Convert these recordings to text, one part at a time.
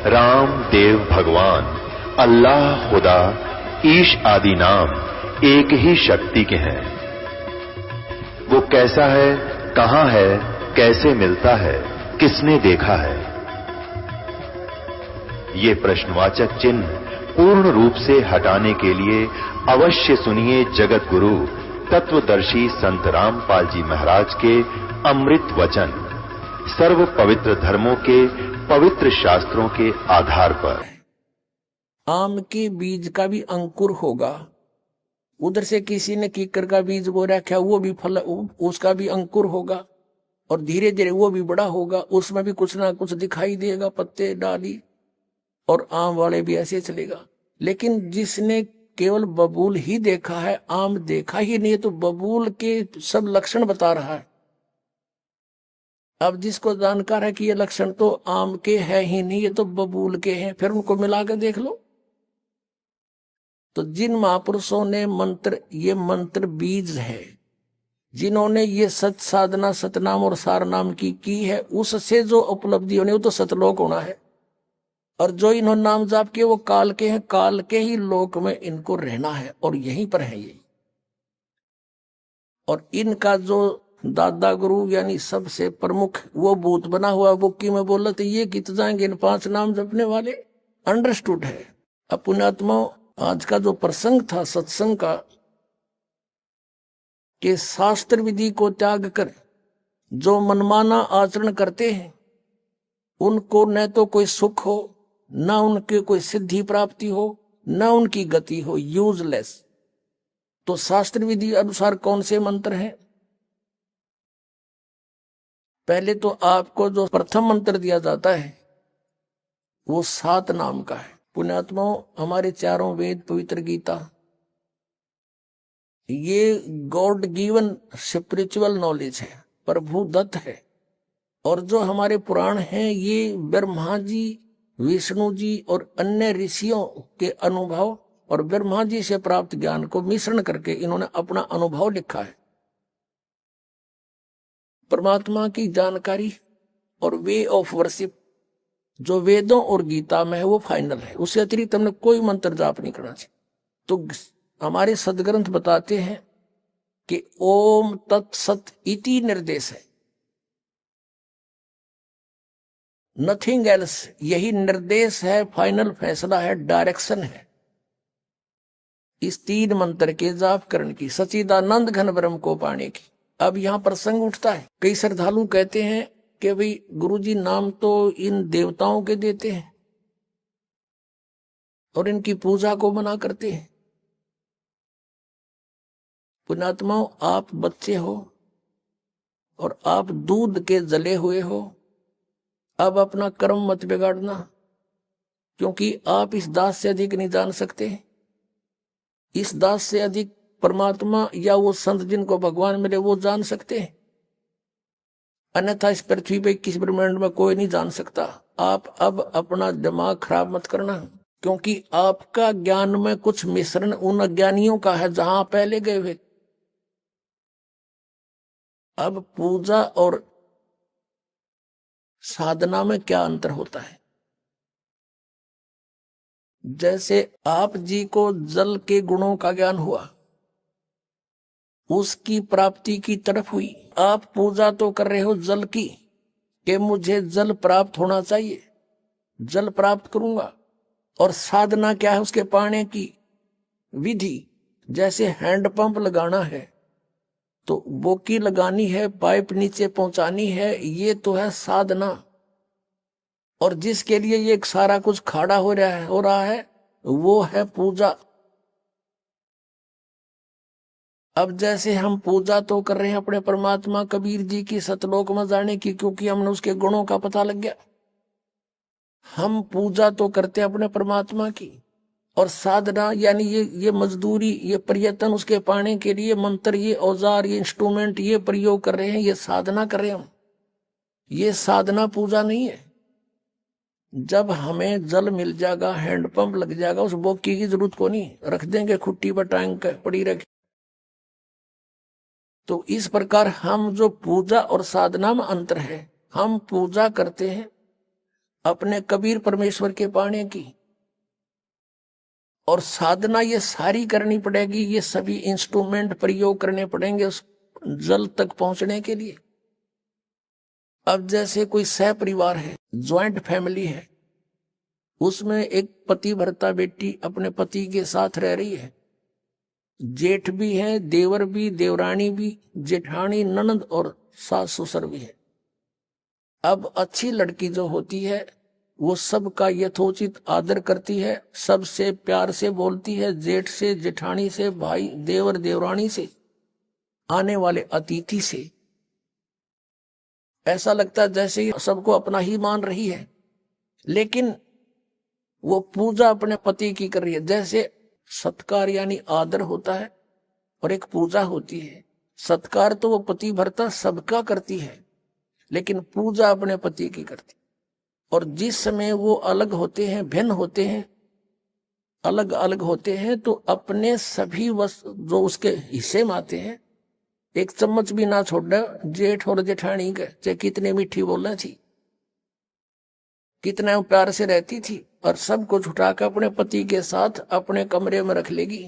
राम देव भगवान, अल्लाह खुदा, ईश आदि नाम एक ही शक्ति के हैं। वो कैसा है, कहां है, कैसे मिलता है, किसने देखा है? ये प्रश्नवाचक चिन्ह पूर्ण रूप से हटाने के लिए अवश्य सुनिए जगत गुरु तत्वदर्शी संत रामपाल जी महाराज के अमृत वचन, सर्व पवित्र धर्मों के पवित्र शास्त्रों के आधार पर। आम के बीज का भी अंकुर होगा। उधर से किसी ने कीकर का बीज बो रखा, वो भी फल, उसका भी अंकुर होगा और धीरे धीरे वो भी बड़ा होगा, उसमें भी कुछ ना कुछ दिखाई देगा, पत्ते डाली, और आम वाले भी ऐसे चलेगा। लेकिन जिसने केवल बबूल ही देखा है, आम देखा ही नहीं, तो बबूल के सब लक्षण बता रहा है। अब जिसको जानकार है कि ये लक्षण तो आम के है ही नहीं, ये तो बबूल के हैं, फिर उनको मिला के देख लो। तो जिन महापुरुषों ने मंत्र, ये मंत्र बीज है, जिन्होंने ये सत साधना सतनाम और सारनाम की है, उससे जो उपलब्धि होनी वो तो सतलोक होना है। और जो इन्होंने नाम जाप किए वो काल के हैं, काल के ही लोक में इनको रहना है और यहीं पर है ये। और इनका जो दादा गुरु यानी सबसे प्रमुख वो भूत बना हुआ बुक्की में बोला तो ये गीत जाएंगे इन 5 नाम जपने वाले। अंडरस्टूड है। अब पुण्यात्मा, आज का जो प्रसंग था सत्संग का, कि शास्त्र विधि को त्याग कर जो मनमाना आचरण करते हैं उनको न तो कोई सुख हो, न उनके कोई सिद्धि प्राप्ति हो, न उनकी गति हो, यूजलेस। तो शास्त्र विधि अनुसार कौन से मंत्र हैं? पहले तो आपको जो प्रथम मंत्र दिया जाता है वो 7 नाम का है। पुण्यात्माओं, हमारे चारों वेद, पवित्र गीता, ये गॉड गिवन स्पिरिचुअल नॉलेज है, प्रभु दत्त है। और जो हमारे पुराण हैं ये ब्रह्मा जी, विष्णु जी और अन्य ऋषियों के अनुभव और ब्रह्मा जी से प्राप्त ज्ञान को मिश्रण करके इन्होंने अपना अनुभव लिखा है। परमात्मा की जानकारी और वे ऑफ वर्शिप जो वेदों और गीता में है वो फाइनल है। उससे अतिरिक्त हमने कोई मंत्र जाप नहीं करना चाहिए। तो हमारे सदग्रंथ बताते हैं कि ओम तत्सत इति निर्देश है, नथिंग एल्स। यही निर्देश है, फाइनल फैसला है, डायरेक्शन है इस 3 मंत्र के जाप करने की, सच्चिदानंद घन ब्रह्म को पाने की। अब यहां प्रसंग उठता है, कई श्रद्धालु कहते हैं कि भाई गुरुजी नाम तो इन देवताओं के देते हैं और इनकी पूजा को मना करते हैं। पुण्यात्माओं, आप बच्चे हो और आप दूध के जले हुए हो। अब अपना कर्म मत बिगाड़ना, क्योंकि आप इस दास से अधिक नहीं जान सकते। इस दास से अधिक परमात्मा या वो संत जिनको भगवान मिले वो जान सकते हैं, अन्यथा इस पृथ्वी पे किस ब्रह्मांड में कोई नहीं जान सकता। आप अब अपना दिमाग खराब मत करना, क्योंकि आपका ज्ञान में कुछ मिश्रण उन अज्ञानियों का है जहां पहले गए हुए। अब पूजा और साधना में क्या अंतर होता है? जैसे आप जी को जल के गुणों का ज्ञान हुआ, उसकी प्राप्ति की तरफ हुई। आप पूजा तो कर रहे हो जल की, कि मुझे जल प्राप्त होना चाहिए, जल प्राप्त करूंगा। और साधना क्या है? उसके पाने की विधि। जैसे हैंडपंप लगाना है तो बोकी लगानी है, पाइप नीचे पहुंचानी है, ये तो है साधना। और जिसके लिए ये सारा कुछ खड़ा हो रहा है वो है पूजा। अब जैसे हम पूजा तो कर रहे हैं अपने परमात्मा कबीर जी की सतलोक में जाने की, क्योंकि हमने उसके गुणों का पता लग गया। हम पूजा तो करते हैं अपने परमात्मा की, और साधना यानी ये मजदूरी, ये प्रयत्न उसके पाने के लिए मंत्र, ये औजार, ये इंस्ट्रूमेंट, ये प्रयोग कर रहे हैं, ये साधना कर रहे हैं हम। ये साधना पूजा नहीं है। जब हमें जल मिल जाएगा, हैंडपंप लग जाएगा, उस बोकी की जरूरत को नहीं, रख देंगे खुट्टी पर टांग कर पड़ी रख। तो इस प्रकार हम जो पूजा और साधना में अंतर है, हम पूजा करते हैं अपने कबीर परमेश्वर के पाने की। और साधना ये सारी करनी पड़ेगी, ये सभी इंस्ट्रूमेंट प्रयोग करने पड़ेंगे उस जल तक पहुंचने के लिए। अब जैसे कोई सह परिवार है, ज्वाइंट फैमिली है, उसमें एक पति भरता बेटी अपने पति के साथ रह रही है, जेठ भी है, देवर भी, देवरानी भी, जेठानी, ननद और सास ससुर भी है। अब अच्छी लड़की जो होती है वो सबका यथोचित आदर करती है, सबसे प्यार से बोलती है, जेठ से, जेठानी से, भाई, देवर, देवरानी से, आने वाले अतिथि से। ऐसा लगता है जैसे सबको अपना ही मान रही है, लेकिन वो पूजा अपने पति की कर रही है। जैसे सत्कार यानी आदर होता है और एक पूजा होती है। सत्कार तो वो पति भरता सबका करती है, लेकिन पूजा अपने पति की करती। और जिस समय वो अलग होते हैं, भिन्न होते हैं, अलग अलग होते हैं, तो अपने सभी वस्तु जो उसके हिस्से में आते हैं, एक चम्मच भी ना छोड़ना। जेठ और जेठानी के चाहे कितने मीठी बोलना थी, कितना प्यार से रहती थी, और सब कुछ उठाकर अपने पति के साथ अपने कमरे में रख लेगी,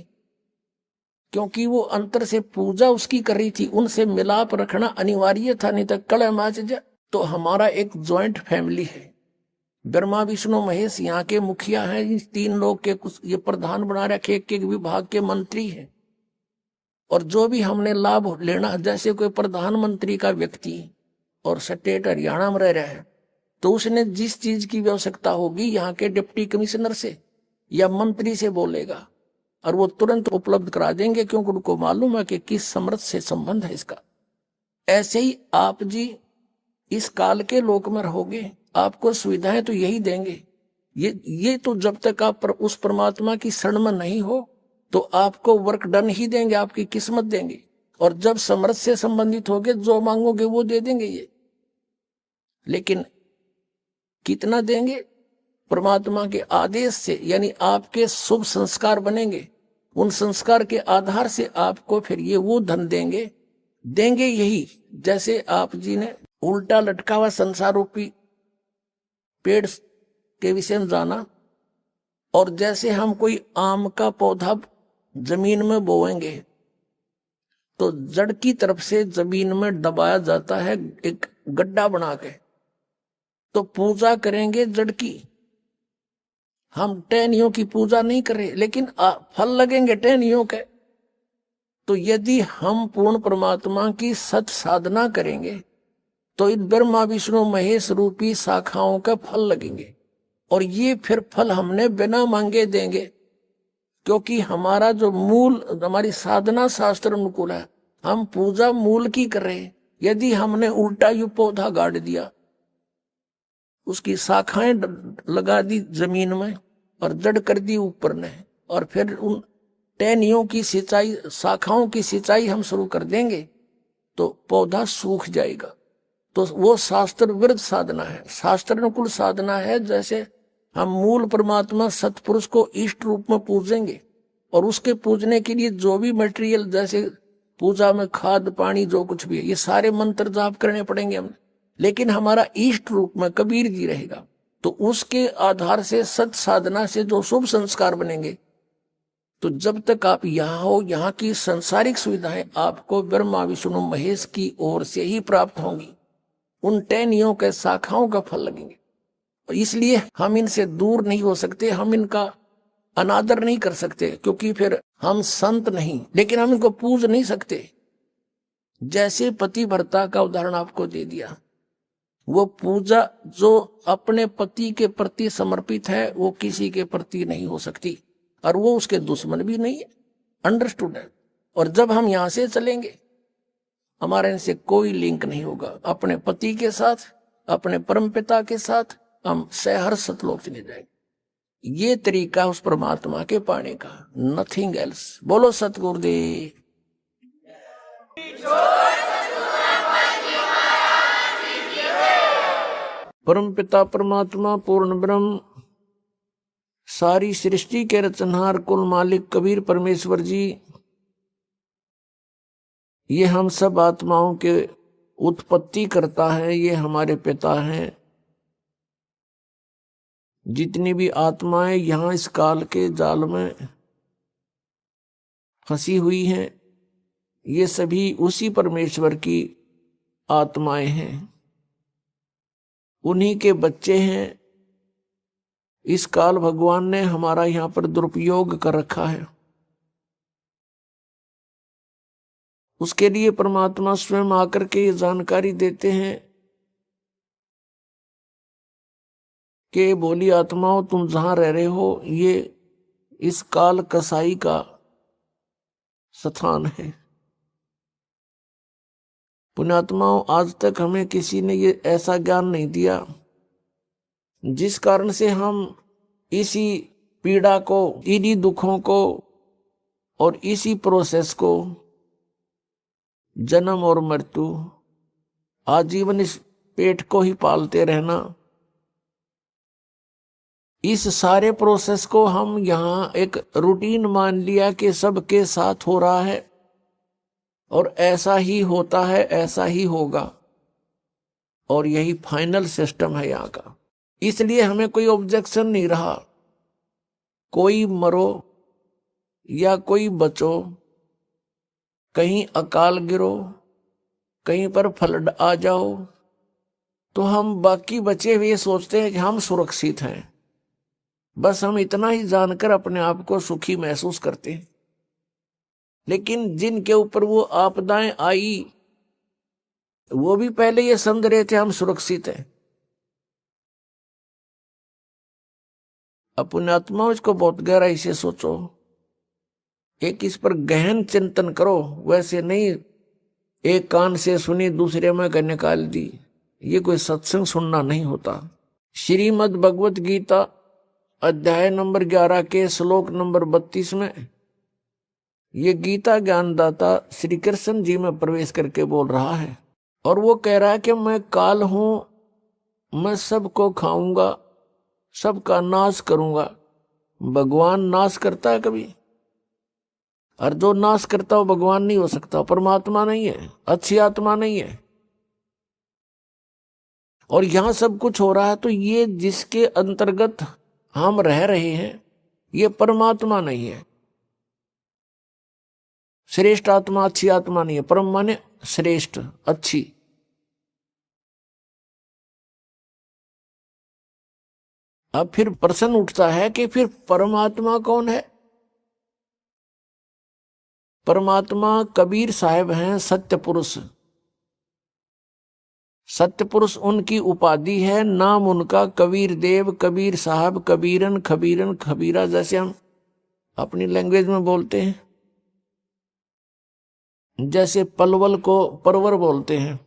क्योंकि वो अंतर से पूजा उसकी कर रही थी। उनसे मिलाप रखना अनिवार्य था, नहीं तो कलह मच जाए। तो हमारा एक ज्वाइंट फैमिली है, ब्रह्मा विष्णु महेश यहाँ के मुखिया हैं, इस तीन लोग के कुछ ये प्रधान बना रखे, एक विभाग के मंत्री हैं। और जो भी हमने लाभ लेना, जैसे कोई प्रधानमंत्री का व्यक्ति और स्टेट हरियाणा में रह रहा है, तो उसने जिस चीज की आवश्यकता होगी यहाँ के डिप्टी कमिश्नर से या मंत्री से बोलेगा, और वो तुरंत उपलब्ध करा देंगे, क्योंकि उनको मालूम है कि किस समर्थ से संबंध है इसका। ऐसे ही आप जी इस काल के लोक में रहोगे, आपको सुविधाएं तो यही देंगे। ये तो जब तक आप उस परमात्मा की शरण में नहीं हो, तो आपको वर्क डन ही देंगे, आपकी किस्मत देंगे। और जब समर्थ से संबंधित होगे, जो मांगोगे वो दे देंगे ये। लेकिन कितना देंगे? परमात्मा के आदेश से, यानी आपके शुभ संस्कार बनेंगे, उन संस्कार के आधार से आपको फिर ये वो धन देंगे यही। जैसे आप जी ने उल्टा लटका हुआ संसार रूपी पेड़ के विषय में जाना, और जैसे हम कोई आम का पौधा जमीन में बोएंगे तो जड़ की तरफ से जमीन में दबाया जाता है, एक गड्ढा बना के। तो पूजा करेंगे जड़ की, हम टहनियों की पूजा नहीं कर रहे, लेकिन फल लगेंगे टहनियों के। तो यदि हम पूर्ण परमात्मा की सत साधना करेंगे तो इन ब्रह्मा विष्णु महेश रूपी शाखाओं का फल लगेंगे, और ये फिर फल हमने बिना मांगे देंगे, क्योंकि हमारा जो मूल, हमारी साधना शास्त्र अनुकूल है। हम पूजा मूल की कर रहे हैं। यदि हमने उल्टा यू पौधा गाड़ दिया, उसकी शाखाएं लगा दी जमीन में और जड़ कर दी ऊपर ने, और फिर उन टहनियों की सिंचाई, शाखाओं की सिंचाई हम शुरू कर देंगे, तो पौधा सूख जाएगा। तो वो शास्त्र विरुद्ध साधना है, शास्त्र अनुकूल साधना है। जैसे हम मूल परमात्मा सतपुरुष को इष्ट रूप में पूजेंगे, और उसके पूजने के लिए जो भी मटेरियल, जैसे पूजा में खाद पानी जो कुछ भी है, ये सारे मंत्र जाप करने पड़ेंगे हमें। लेकिन हमारा इष्ट रूप में कबीर जी रहेगा, तो उसके आधार से सत साधना से जो शुभ संस्कार बनेंगे, तो जब तक आप यहाँ हो, यहाँ की संसारिक सुविधाएं आपको ब्रह्मा विष्णु महेश की ओर से ही प्राप्त होंगी। उन टहनियों के शाखाओं का फल लगेंगे, और इसलिए हम इनसे दूर नहीं हो सकते, हम इनका अनादर नहीं कर सकते, क्योंकि फिर हम संत नहीं, लेकिन हम इनको पूज नहीं सकते। जैसे पति भर्ता का उदाहरण आपको दे दिया, वो पूजा जो अपने पति के प्रति समर्पित है, वो किसी के प्रति नहीं हो सकती, और वो उसके दुश्मन भी नहीं है। अंडरस्टूड है। और जब हम यहां से चलेंगे, हमारे इनसे कोई लिंक नहीं होगा। अपने पति के साथ, अपने परमपिता के साथ हम सहर्ष सतलोक चले जाएंगे। ये तरीका उस परमात्मा के पाने का, नथिंग एल्स। बोलो सतगुरुदेव। परमपिता परमात्मा पूर्ण ब्रह्म, सारी सृष्टि के रचनहार कुल मालिक कबीर परमेश्वर जी, ये हम सब आत्माओं के उत्पत्ति करता है, ये हमारे पिता हैं। जितनी भी आत्माएं यहां इस काल के जाल में फंसी हुई हैं, ये सभी उसी परमेश्वर की आत्माएं हैं, उन्हीं के बच्चे हैं। इस काल भगवान ने हमारा यहां पर दुरुपयोग कर रखा है। उसके लिए परमात्मा स्वयं आकर के ये जानकारी देते हैं कि बोली आत्माओं, तुम जहां रह रहे हो ये इस काल कसाई का स्थान है। पुण्यात्माओं, आज तक हमें किसी ने ये ऐसा ज्ञान नहीं दिया जिस कारण से हम इसी पीड़ा को, इन्हीं दुखों को और इसी प्रोसेस को, जन्म और मृत्यु, आजीवन इस पेट को ही पालते रहना, इस सारे प्रोसेस को हम यहाँ एक रूटीन मान लिया कि सबके साथ हो रहा है और ऐसा ही होता है, ऐसा ही होगा, और यही फाइनल सिस्टम है यहाँ का। इसलिए हमें कोई ऑब्जेक्शन नहीं रहा। कोई मरो या कोई बचो, कहीं अकाल गिरो, कहीं पर फ्लड आ जाओ, तो हम बाकी बचे हुए सोचते हैं कि हम सुरक्षित हैं। बस हम इतना ही जानकर अपने आप को सुखी महसूस करते हैं। लेकिन जिनके ऊपर वो आपदाएं आई, वो भी पहले ये समझ रहे थे हम सुरक्षित हैं। अपने आत्मा इसको बहुत गहराई से सोचो, एक इस पर गहन चिंतन करो। वैसे नहीं एक कान से सुनी दूसरे में कर निकाल दी, ये कोई सत्संग सुनना नहीं होता। श्रीमद् भगवत गीता अध्याय नंबर 11 के श्लोक नंबर 32 में ये गीता ज्ञानदाता श्री कृष्ण जी में प्रवेश करके बोल रहा है, और वो कह रहा है कि मैं काल हूं, मैं सबको खाऊंगा, सबका नाश करूंगा। भगवान नाश करता है कभी? और जो नाश करता हो भगवान नहीं हो सकता, परमात्मा नहीं है, अच्छी आत्मा नहीं है। और यहां सब कुछ हो रहा है तो ये जिसके अंतर्गत हम रह रहे हैं ये परमात्मा नहीं है, श्रेष्ठ आत्मा, अच्छी आत्मा नहीं है। परम माने श्रेष्ठ, अच्छी। अब फिर प्रश्न उठता है कि फिर परमात्मा कौन है? परमात्मा कबीर साहब हैं, सत्य पुरुष। सत्य पुरुष उनकी उपाधि है, नाम उनका कबीर देव, कबीर साहब, कबीरन, खबीरन, खबीरा, जैसे हम अपनी लैंग्वेज में बोलते हैं। जैसे पलवल को परवर बोलते हैं,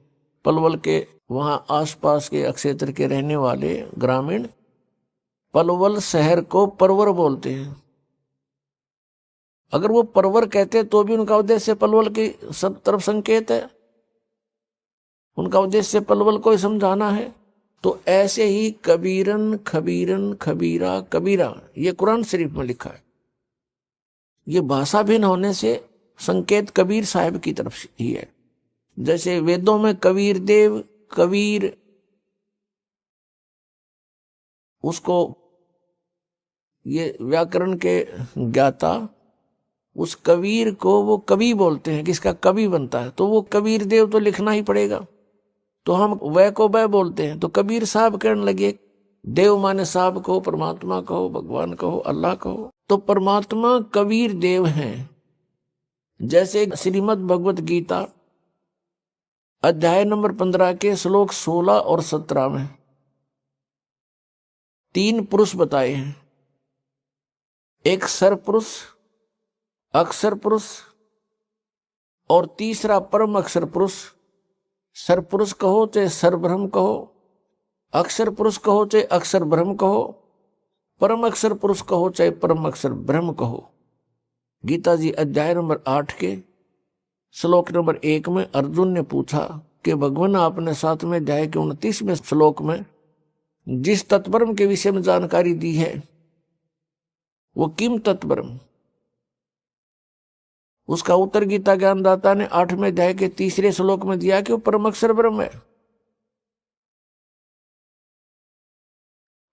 पलवल के वहां आसपास के क्षेत्र के रहने वाले ग्रामीण पलवल शहर को परवर बोलते हैं। अगर वो परवर कहते तो भी उनका उद्देश्य पलवल की सब तरफ संकेत है, उनका उद्देश्य पलवल को ही समझाना है। तो ऐसे ही कबीरन, खबीरन, खबीरा, कबीरा, ये कुरान शरीफ में लिखा है। ये भाषा भिन्न होने से संकेत कबीर साहब की तरफ ही है। जैसे वेदों में कबीर देव, कबीर, उसको ये व्याकरण के ज्ञाता, उस कबीर को वो कवि बोलते हैं, किसका कवि बनता है, तो वो कबीर देव तो लिखना ही पड़ेगा। तो हम वह को वह बोलते हैं, तो कबीर साहब कहने लगे। देव माने साहब कहो, परमात्मा कहो, भगवान कहो, अल्लाह कहो। तो परमात्मा कबीर देव हैं। जैसे श्रीमद् भगवत गीता अध्याय नंबर 15 के श्लोक 16 और 17 में 3 पुरुष बताए हैं। एक सर पुरुष, अक्षर पुरुष, और तीसरा परम अक्षर पुरुष। सर पुरुष कहो चाहे सर ब्रह्म कहो, अक्षर पुरुष कहो चाहे अक्षर ब्रह्म कहो, परम अक्षर पुरुष कहो चाहे परम अक्षर ब्रह्म कहो। गीता जी अध्याय नंबर 8 के श्लोक नंबर 1 में अर्जुन ने पूछा कि भगवान आपने 7वें अध्याय के 29वें श्लोक में जिस तत्परम के विषय में जानकारी दी है वो किम तत्परम, उसका उत्तर गीता ज्ञानदाता ने 8वें अध्याय के 3रे श्लोक में दिया कि वो परम अक्षर ब्रह्म है।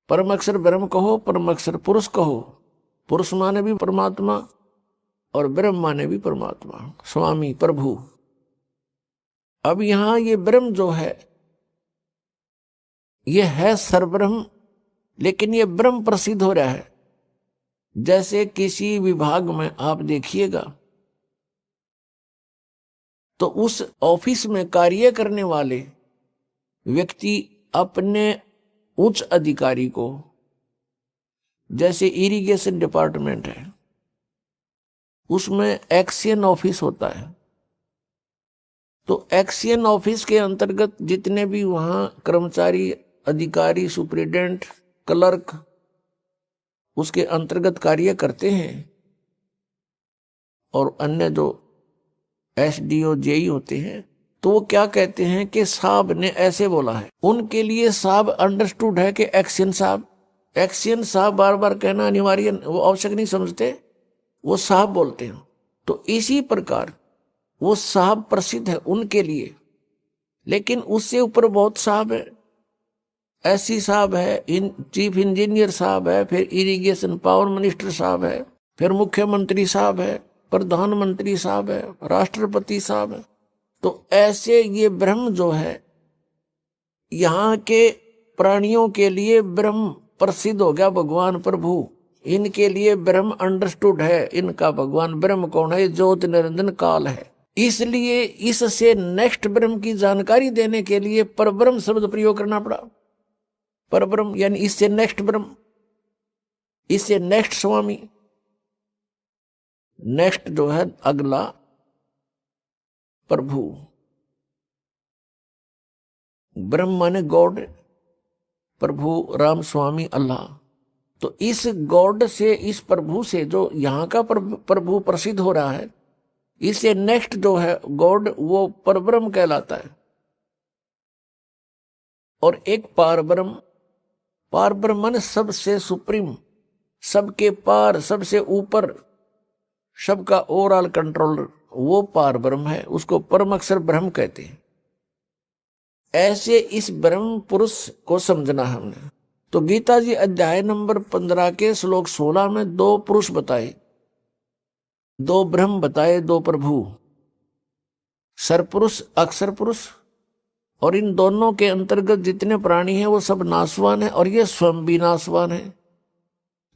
परम अक्षर ब्रह्म कहो, परम अक्षर पुरुष कहो। पुरुष माने भी परमात्मा और ब्रह्म माने भी परमात्मा, स्वामी प्रभु। अब यहां ये ब्रह्म जो है ये है सर्वब्रह्म, लेकिन ये ब्रह्म प्रसिद्ध हो रहा है। जैसे किसी विभाग में आप देखिएगा तो उस ऑफिस में कार्य करने वाले व्यक्ति अपने उच्च अधिकारी को, जैसे इरिगेशन डिपार्टमेंट है उसमें एक्सियन ऑफिस होता है, तो एक्सियन ऑफिस के अंतर्गत जितने भी वहां कर्मचारी, अधिकारी, सुप्रिटेंडेंट, क्लर्क उसके अंतर्गत कार्य करते हैं और अन्य जो एसडीओ जेई होते हैं, तो वो क्या कहते हैं कि साहब ने ऐसे बोला है। उनके लिए साहब अंडरस्टूड है कि एक्सियन साहब, एक्सियन साहब बार बार कहना अनिवार्य, वो आवश्यक नहीं समझते, वो साहब बोलते हैं। तो इसी प्रकार वो साहब प्रसिद्ध है उनके लिए, लेकिन उससे ऊपर बहुत साहब है। एससी साहब है, चीफ इंजीनियर साहब है, फिर इरिगेशन पावर मिनिस्टर साहब है, फिर मुख्यमंत्री साहब है, प्रधानमंत्री साहब है, राष्ट्रपति साहब है। तो ऐसे ये ब्रह्म जो है यहाँ के प्राणियों के लिए ब्रह्म प्रसिद्ध हो गया, भगवान प्रभु। इनके लिए ब्रह्म अंडरस्टूड है, इनका भगवान ब्रह्म कौन है, ज्योति निरंजन काल है। इसलिए इससे नेक्स्ट ब्रह्म की जानकारी देने के लिए परब्रह्म शब्द प्रयोग करना पड़ा। परब्रह्म यानी इससे नेक्स्ट ब्रह्म, इससे नेक्स्ट स्वामी, नेक्स्ट जो है अगला प्रभु। ब्रह्म माने गॉड, प्रभु राम स्वामी अल्लाह। तो इस गॉड से, इस प्रभु से जो यहाँ का प्रभु प्रसिद्ध हो रहा है, इससे नेक्स्ट जो है गॉड वो परब्रह्म कहलाता है। और एक पारब्रह्म, पारब्रह्म माने सबसे सुप्रीम, सबके पार, सबसे ऊपर, सबका ओवरऑल कंट्रोलर, वो पारब्रह्म है, उसको परम अक्षर ब्रह्म कहते हैं। ऐसे इस ब्रह्म पुरुष को समझना हमने। तो गीता जी अध्याय नंबर 15 के श्लोक 16 में दो पुरुष बताए, दो ब्रह्म बताए, दो प्रभु, सरपुरुष, अक्षर पुरुष। और इन दोनों के अंतर्गत जितने प्राणी हैं वो सब नाशवान है, और ये स्वयं भी नाशवान है।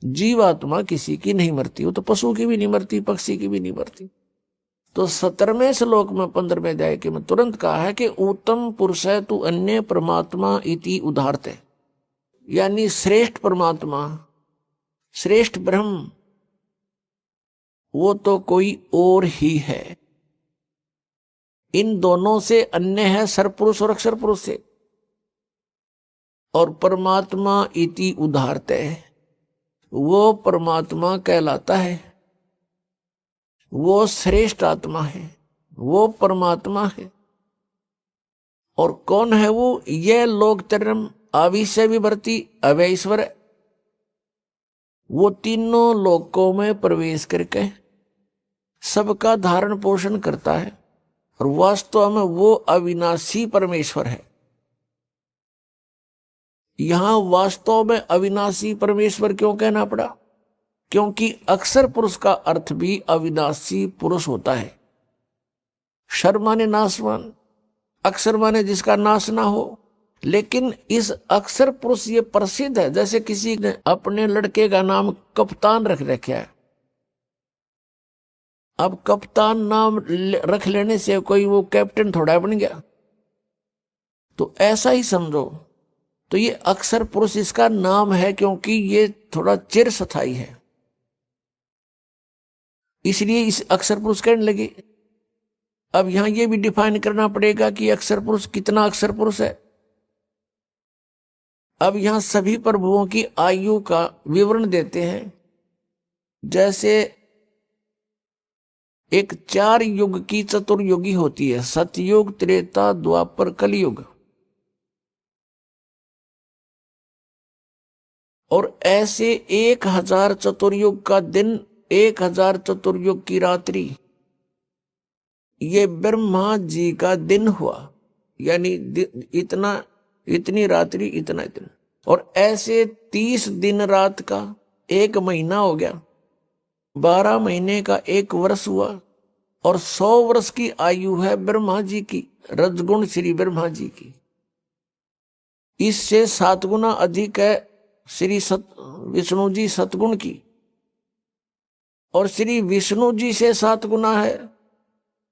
जीवात्मा किसी की नहीं मरती, वो तो पशु की भी नहीं मरती, पक्षी की भी नहीं मरती। तो 17वें श्लोक में 15वें अध्याय के में तुरंत कहा है कि उत्तम पुरुष है तू अन्य परमात्मा इति उदाहरते, यानी श्रेष्ठ परमात्मा, श्रेष्ठ ब्रह्म वो तो कोई और ही है। इन दोनों से अन्य है सरपुरुष और अक्षर पुरुष से। और परमात्मा इति उदाहरते, वो परमात्मा कहलाता है, वो श्रेष्ठ आत्मा है, वो परमात्मा है। और कौन है वो? ये लोकत्रयम् आविश्य विभर्ति अवैश्वर, वो तीनों लोकों में प्रवेश करके सबका धारण पोषण करता है, और वास्तव में वो अविनाशी परमेश्वर है। यहां वास्तव में अविनाशी परमेश्वर क्यों कहना पड़ा? क्योंकि अक्षर पुरुष का अर्थ भी अविनाशी पुरुष होता है। क्षर माने नाशवान, अक्षर माने जिसका नाश ना हो। लेकिन इस अक्षर पुरुष ये प्रसिद्ध है। जैसे किसी ने अपने लड़के का नाम कप्तान रख रखा है, अब कप्तान नाम रख लेने से कोई वो कैप्टन थोड़ा बन गया, तो ऐसा ही समझो। तो ये अक्षर पुरुष इसका नाम है क्योंकि ये थोड़ा चिर स्थायी है, इसलिए इस अक्षर पुरुष कहने लगे। अब यहां ये भी डिफाइन करना पड़ेगा कि अक्षर पुरुष कितना अक्षर पुरुष है। अब यहां सभी प्रभुओं की आयु का विवरण देते हैं। जैसे एक 4 युग की चतुर्युगी होती है, सतयुग, त्रेता, द्वापर, कलयुग। और ऐसे 1000 चतुर्युग का दिन, 1000 चतुर्युग की रात्रि, ये ब्रह्मा जी का दिन हुआ। यानी इतना, इतनी रात्रि, इतना इतना। और ऐसे 30 दिन रात का 1 महीना हो गया, 12 महीने का 1 वर्ष हुआ, और 100 वर्ष की आयु है ब्रह्मा जी की, रजगुण श्री ब्रह्मा जी की। इससे 7 गुना अधिक है श्री विष्णु जी सतगुण की, और श्री विष्णु जी से 7 गुना है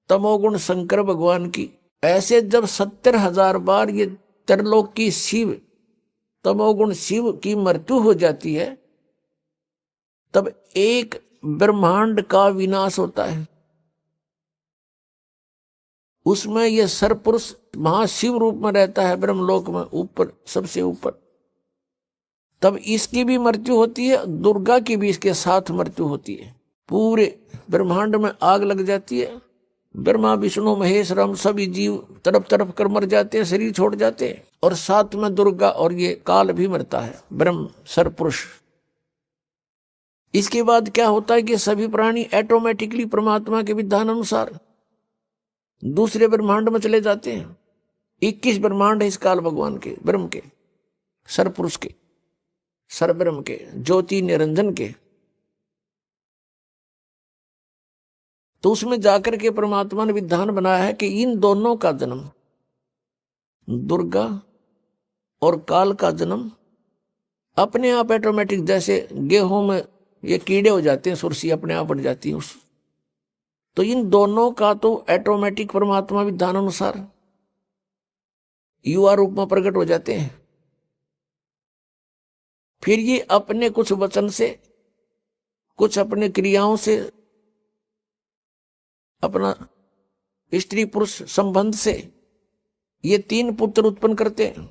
तमोगुण शंकर भगवान की। ऐसे जब 70,000 बार ये त्रिलोक की शिव, तमोगुण शिव की मृत्यु हो जाती है, तब एक ब्रह्मांड का विनाश होता है। उसमें यह सरपुरुष महाशिव रूप में रहता है ब्रह्मलोक में, ऊपर, सबसे ऊपर। तब इसकी भी मृत्यु होती है, दुर्गा की भी इसके साथ मृत्यु होती है। पूरे ब्रह्मांड में आग लग जाती है, ब्रह्मा विष्णु महेश राम सभी जीव तड़प तड़प कर मर जाते हैं, शरीर छोड़ जाते हैं, और साथ में दुर्गा और ये काल भी मरता है, ब्रह्म सरपुरुष। इसके बाद क्या होता है कि सभी प्राणी ऑटोमेटिकली परमात्मा के विधान अनुसार दूसरे ब्रह्मांड में चले जाते हैं। 21 ब्रह्मांड है इस काल भगवान के, ब्रह्म के, सरपुरुष के, सरब्रह्म के, ज्योति निरंजन के। तो उसमें जाकर के परमात्मा ने विधान बनाया है कि इन दोनों का जन्म, दुर्गा और काल का जन्म अपने आप ऑटोमेटिक, जैसे गेहूं में ये कीड़े हो जाते हैं, सुरसी अपने आप बढ़ जाती है उस, तो इन दोनों का तो ऑटोमेटिक परमात्मा विधान अनुसार युवा रूप में प्रकट हो जाते हैं। फिर ये अपने कुछ वचन से, कुछ अपने क्रियाओं से, अपना स्त्री पुरुष संबंध से ये 3 पुत्र उत्पन्न करते हैं।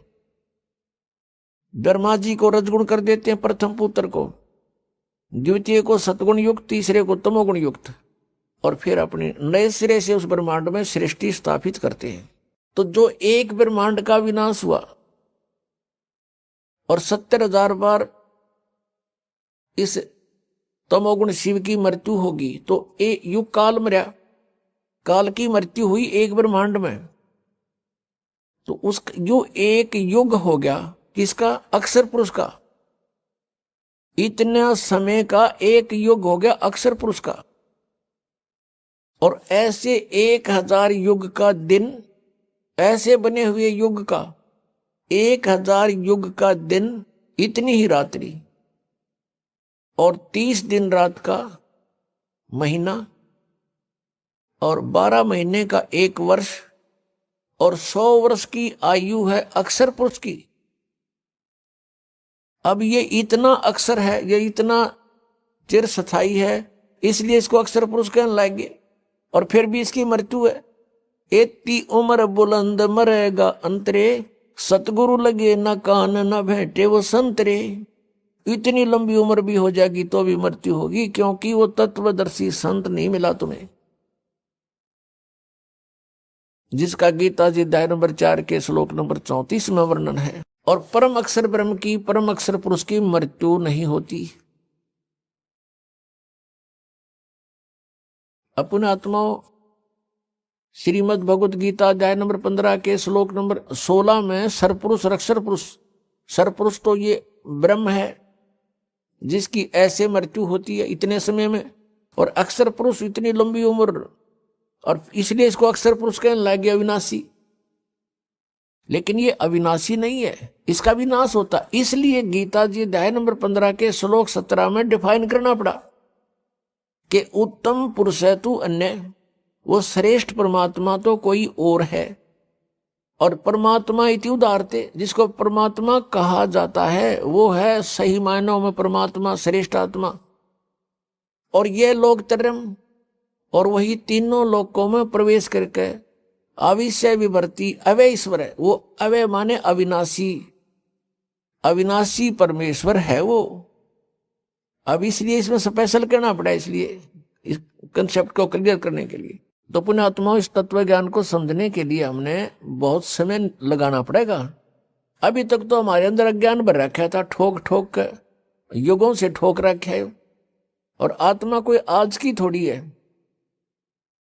ब्रह्मा जी को रजगुण कर देते हैं प्रथम पुत्र को, द्वितीय को सतगुण युक्त, तीसरे को तमोगुण युक्त, और फिर अपने नए सिरे से उस ब्रह्मांड में सृष्टि स्थापित करते हैं। तो जो एक ब्रह्मांड का विनाश हुआ और 70,000 बार इस तमोगुण शिव की मृत्यु होगी, तो एक युग काल मर्या, काल की मृत्यु हुई एक ब्रह्मांड में, तो उस जो एक युग हो गया किसका, अक्षर पुरुष का। इतना समय का एक युग हो गया अक्षर पुरुष का। और ऐसे 1000 युग का दिन, ऐसे बने हुए युग का 1000 युग का दिन, इतनी ही रात्रि, और 30 दिन रात का महीना, और 12 महीने का 1 वर्ष, और 100 वर्ष की आयु है अक्षर पुरुष की। अब ये इतना अक्षर है, ये इतना चिर स्थायी है, इसलिए इसको अक्षर पुरुष कहने लगे। और फिर भी इसकी मृत्यु है। एती उम्र बुलंद मरेगा अंतरे, सतगुरु लगे न कान न भेंटे वो संतरे। इतनी लंबी उम्र भी हो जाएगी तो भी मृत्यु होगी, क्योंकि वो तत्वदर्शी संत नहीं मिला तुम्हें, जिसका गीता जी अध्याय नंबर 4 के श्लोक नंबर 34 में वर्णन है। और परम अक्षर ब्रह्म की, परम अक्षर पुरुष की मृत्यु नहीं होती। अपने आत्माओं, श्रीमद् भगवद गीता अध्याय नंबर 15 के श्लोक नंबर 16 में सरपुरुष और अक्षर पुरुष, सरपुरुष तो ये ब्रह्म है जिसकी ऐसे मृत्यु होती है इतने समय में, और अक्षर पुरुष इतनी लंबी उम्र, और इसलिए इसको अक्षर पुरुष कहने लग गया, अविनाशी। लेकिन ये अविनाशी नहीं है, इसका विनाश होता। इसलिए गीता जी अध्याय नंबर 15 के श्लोक 17 में डिफाइन करना पड़ा कि उत्तम पुरुष है तू अन्य, वो श्रेष्ठ परमात्मा तो कोई और है। और परमात्मा इति उदारते, जिसको परमात्मा कहा जाता है वो है सही मायनों में परमात्मा, श्रेष्ठ आत्मा। और ये लोग तरम, और वही तीनों लोकों में प्रवेश करके अविषय विवर्ती अवय ईश्वर है। वो अवय माने अविनाशी, अविनाशी परमेश्वर है वो। अब इसलिए इसमें स्पेशल कहना पड़ा, इसलिए इस कंसेप्ट को क्लियर करने के लिए। तो पुण्यात्माओं, इस तत्व ज्ञान को समझने के लिए हमने बहुत समय लगाना पड़ेगा। अभी तक तो हमारे अंदर अज्ञान भर रखा था, ठोक ठोक कर, युगों से ठोक रखा है। और आत्मा कोई आज की थोड़ी है,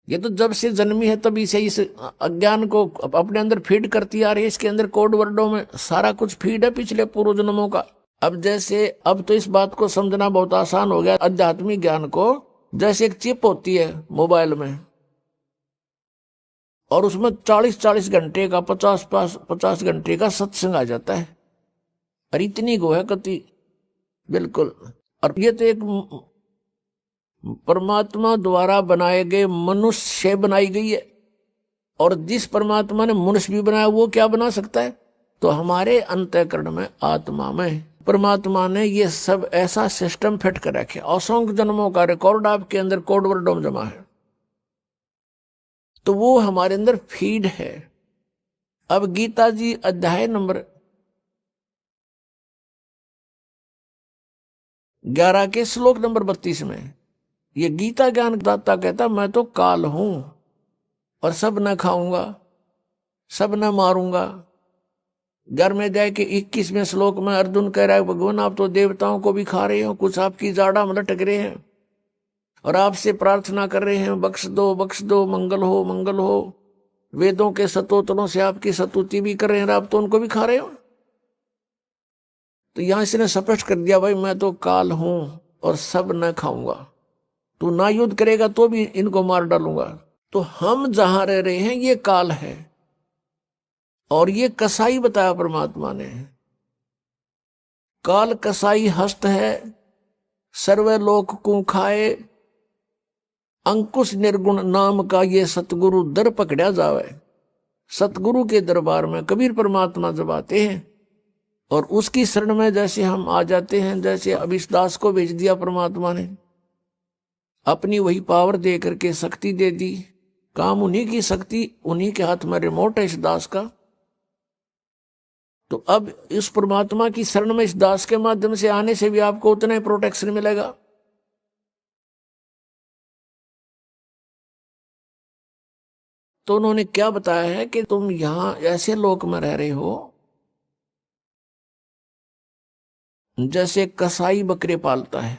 ये तो जब से जन्मी है तभी से इस अज्ञान को अपने अंदर फीड करती आ रही है। इसके अंदर कोड वर्डों में सारा कुछ फीड है पिछले पूर्व जन्मों का। अब तो इस बात को समझना बहुत आसान हो गया आध्यात्मिक ज्ञान को। जैसे एक चिप होती है मोबाइल में और उसमें 40-40 घंटे का 50 घंटे का सत्संग आ जाता है। और इतनी गो है कति बिल्कुल। और ये तो एक परमात्मा द्वारा बनाए गए मनुष्य से बनाई गई है। और जिस परमात्मा ने मनुष्य भी बनाया वो क्या बना सकता है? तो हमारे अंतःकरण में आत्मा में परमात्मा ने ये सब ऐसा सिस्टम फिट कर रखे। असंख्य जन्मों का रिकॉर्ड आपके अंदर कोड वर्डों में जमा है। तो वो हमारे अंदर फीड है। अब गीता जी अध्याय नंबर 11 के श्लोक नंबर 32 में ये गीता ज्ञान दाता कहता, मैं तो काल हूं और सब न खाऊंगा, सब न मारूंगा। घर में जाए के 21वें श्लोक में अर्जुन कह रहा है, भगवान आप तो देवताओं को भी खा रहे हो, कुछ आपकी जाड़ा में लटक रहे हैं और आपसे प्रार्थना कर रहे हैं बख्श दो, मंगल हो मंगल हो। वेदों के स्तोत्रों से आपकी स्तुति भी कर रहे हैं, आप तो उनको भी खा रहे हो। तो यहां इसने स्पष्ट कर दिया, भाई मैं तो काल हूं और सब न खाऊंगा। तू ना युद्ध करेगा तो भी इनको मार डालूंगा। तो हम जहां रह रहे हैं ये काल है और ये कसाई बताया परमात्मा ने। काल कसाई हस्त है, सर्वलोक को खाए, अंकुश निर्गुण नाम का ये सतगुरु दर पकड़ा जावे। सतगुरु के दरबार में कबीर परमात्मा जब आते हैं और उसकी शरण में जैसे हम आ जाते हैं, जैसे अब इस दास को भेज दिया परमात्मा ने, अपनी वही पावर दे करके शक्ति दे दी। काम उन्हीं की शक्ति, उन्हीं के हाथ में रिमोट है इस दास का। तो अब इस परमात्मा की शरण में इस दास के माध्यम से आने से भी आपको उतना ही प्रोटेक्शन मिलेगा। तो उन्होंने क्या बताया है कि तुम यहां ऐसे लोक में रह रहे हो जैसे कसाई बकरे पालता है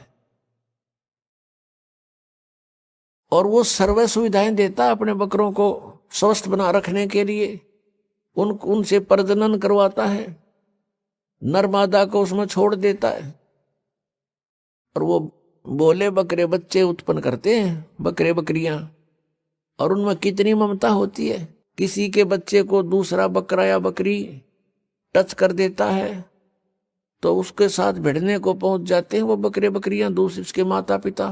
और वो सर्व सुविधाएं देता है अपने बकरों को स्वस्थ बना रखने के लिए। उनसे प्रजनन करवाता है, नर मादा को उसमें छोड़ देता है और वो बोले बकरे बच्चे उत्पन्न करते हैं, बकरे बकरियां। और उनमें कितनी ममता होती है। किसी के बच्चे को दूसरा बकरा या बकरी टच कर देता है तो उसके साथ भिड़ने को पहुंच जाते हैं वो बकरे बकरियां, दूसरे उसके माता पिता,